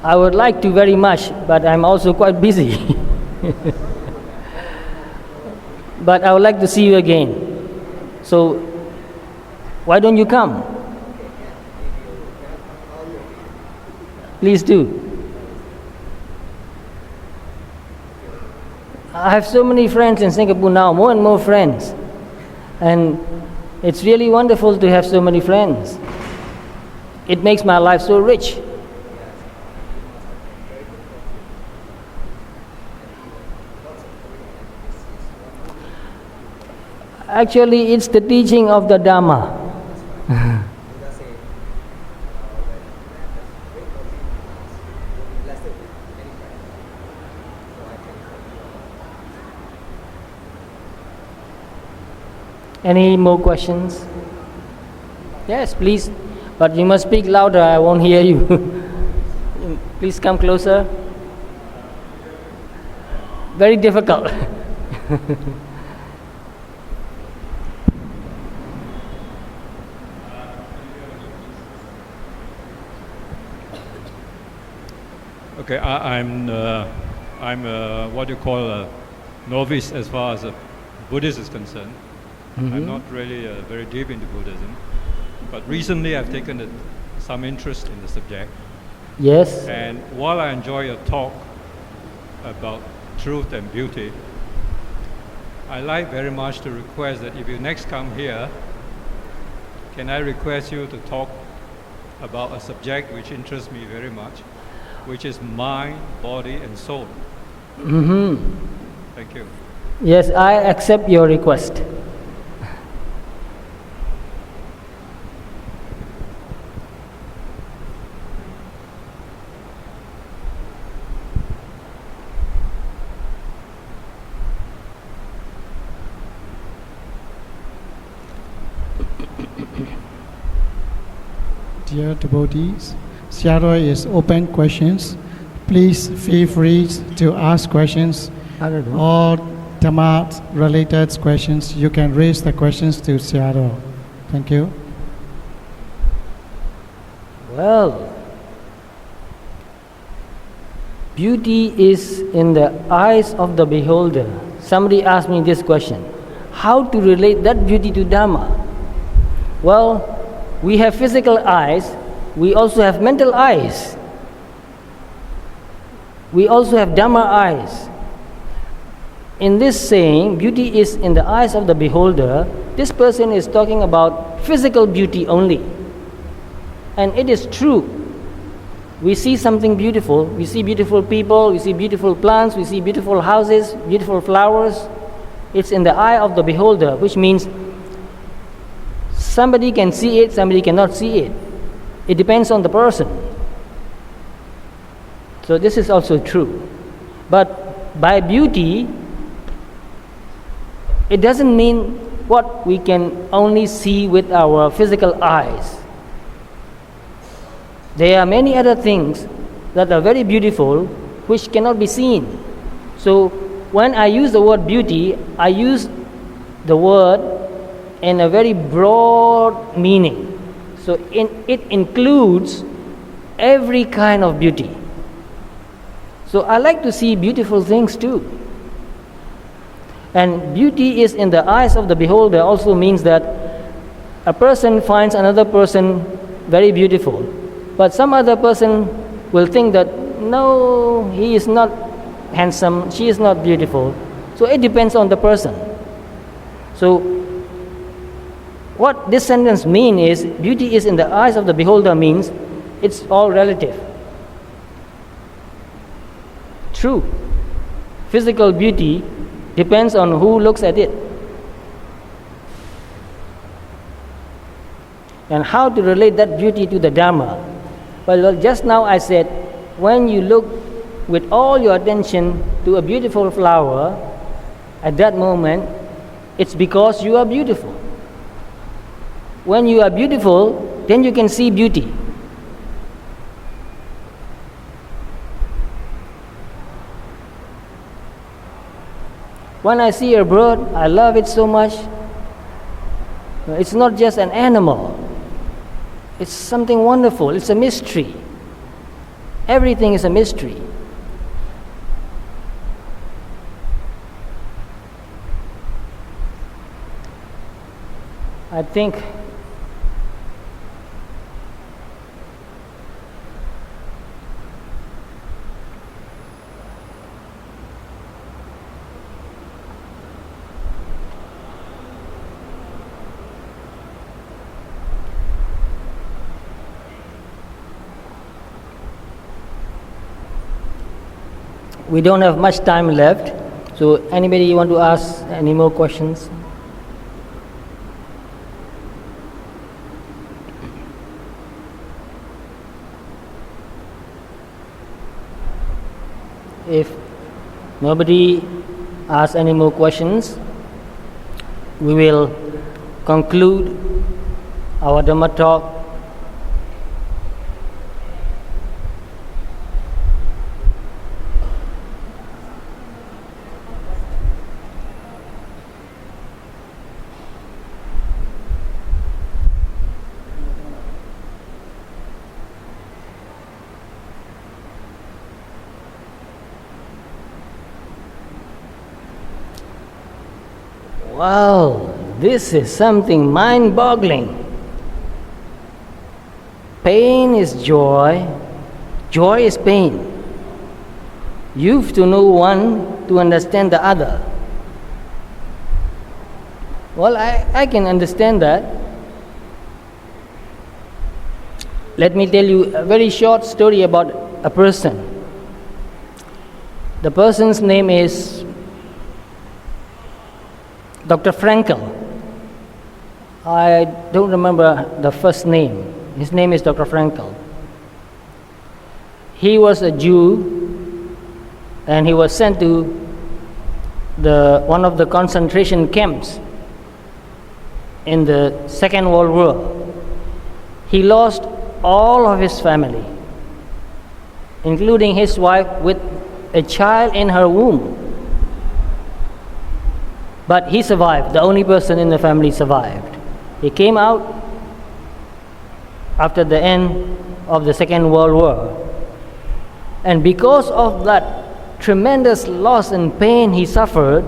I would like to very much, but I'm also quite busy. But I would like to see you again. So, why don't you come? Please do. I have so many friends in Singapore now, more and more friends. And it's really wonderful to have so many friends. It makes my life so rich. Actually, it's the teaching of the Dharma. Any more questions? Yes, please. But you must speak louder, I won't hear you. Please come closer. Very difficult. Okay, I'm what you call a novice as far as Buddhism is concerned. I'm not really very deep into Buddhism, but recently I've taken some interest in the subject. Yes. And while I enjoy your talk about truth and beauty, I like very much to request that if you next come here, can I request you to talk about a subject which interests me very much, which is mind, body, and soul. Thank you. Yes, I accept your request. Dear devotees, Sayadaw is open questions. Please feel free to ask questions or Dharma related questions. You can raise the questions to Sayadaw. Thank you. Well, beauty is in the eyes of the beholder. Somebody asked me this question: how to relate that beauty to Dharma? Well, we have physical eyes, we also have mental eyes. We also have Dharma eyes. In this saying, beauty is in the eyes of the beholder, this person is talking about physical beauty only. And it is true. We see something beautiful, we see beautiful people, we see beautiful plants, we see beautiful houses, beautiful flowers. It's in the eye of the beholder, which means somebody can see it, somebody cannot see it. It depends on the person. So this is also true. But by beauty, it doesn't mean what we can only see with our physical eyes. There are many other things that are very beautiful which cannot be seen. So when I use the word beauty, I use the word in a very broad meaning. So it includes every kind of beauty. So I like to see beautiful things too. And beauty is in the eyes of the beholder also means that a person finds another person very beautiful, but some other person will think that no, he is not handsome, she is not beautiful. So it depends on the person. So what this sentence means is beauty is in the eyes of the beholder means it's all relative. True. Physical beauty depends on who looks at it. And how to relate that beauty to the Dharma? Well, just now I said, when you look with all your attention to a beautiful flower, at that moment, it's because you are beautiful. When you are beautiful, then you can see beauty. When I see a bird, I love it so much. It's not just an animal. It's something wonderful. It's a mystery. Everything is a mystery. I think we don't have much time left. So anybody want to ask any more questions? If nobody asks any more questions, we will conclude our Dhamma talk. Wow, this is something mind-boggling. Pain is joy, joy is pain. You have to know one to understand the other. Well, I can understand that. Let me tell you a very short story about a person. The person's name is Dr. Frankel. I don't remember the first name. His name is Dr. Frankel. He was a Jew and he was sent to one of the concentration camps in the Second World War. He lost all of his family, including his wife with a child in her womb. But he survived. The only person in the family survived. He came out after the end of the Second World War. And because of that tremendous loss and pain he suffered,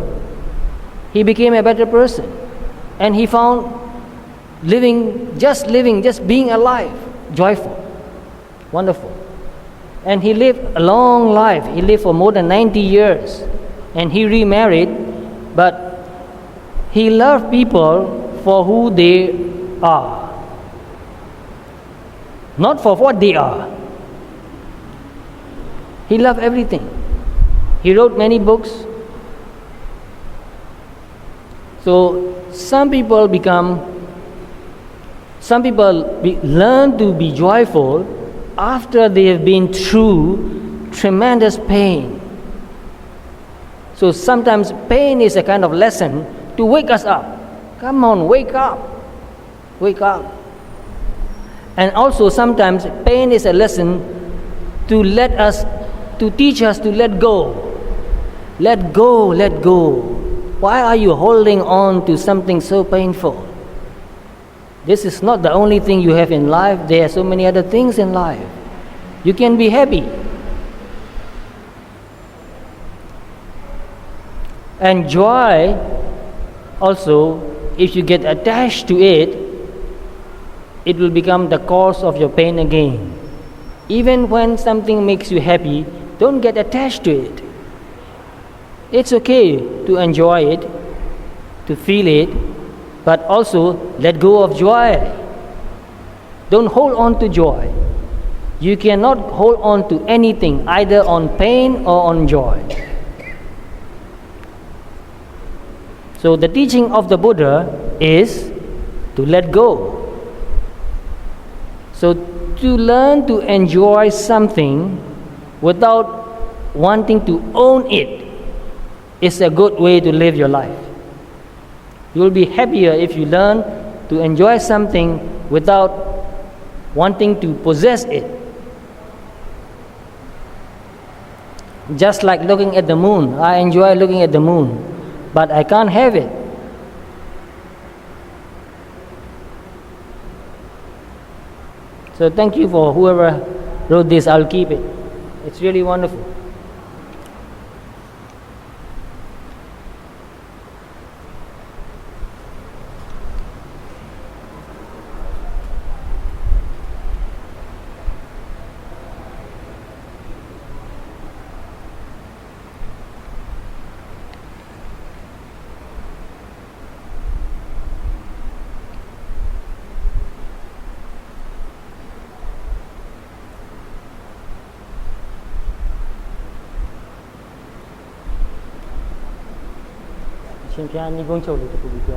he became a better person. And he found living, just being alive, joyful, wonderful. And he lived a long life. He lived for more than 90 years. And he remarried, but he loved people for who they are, not for what they are. He loved everything. He wrote many books. So some people learn to be joyful after they have been through tremendous pain. So sometimes pain is a kind of lesson to wake us up. Come on, wake up. Wake up. And also sometimes pain is a lesson to teach us to let go. Let go, let go. Why are you holding on to something so painful? This is not the only thing you have in life. There are so many other things in life. You can be happy. And joy, also, if you get attached to it, it will become the cause of your pain again. Even when something makes you happy, don't get attached to it. It's okay to enjoy it, to feel it, but also let go of joy. Don't hold on to joy. You cannot hold on to anything, either on pain or on joy. So the teaching of the Buddha is to let go. So to learn to enjoy something without wanting to own it is a good way to live your life. You will be happier if you learn to enjoy something without wanting to possess it. Just like looking at the moon. I enjoy looking at the moon, but I can't have it. So thank you for whoever wrote this. I'll keep it. It's really wonderful. Xin chào, anh đi vương châu được của bị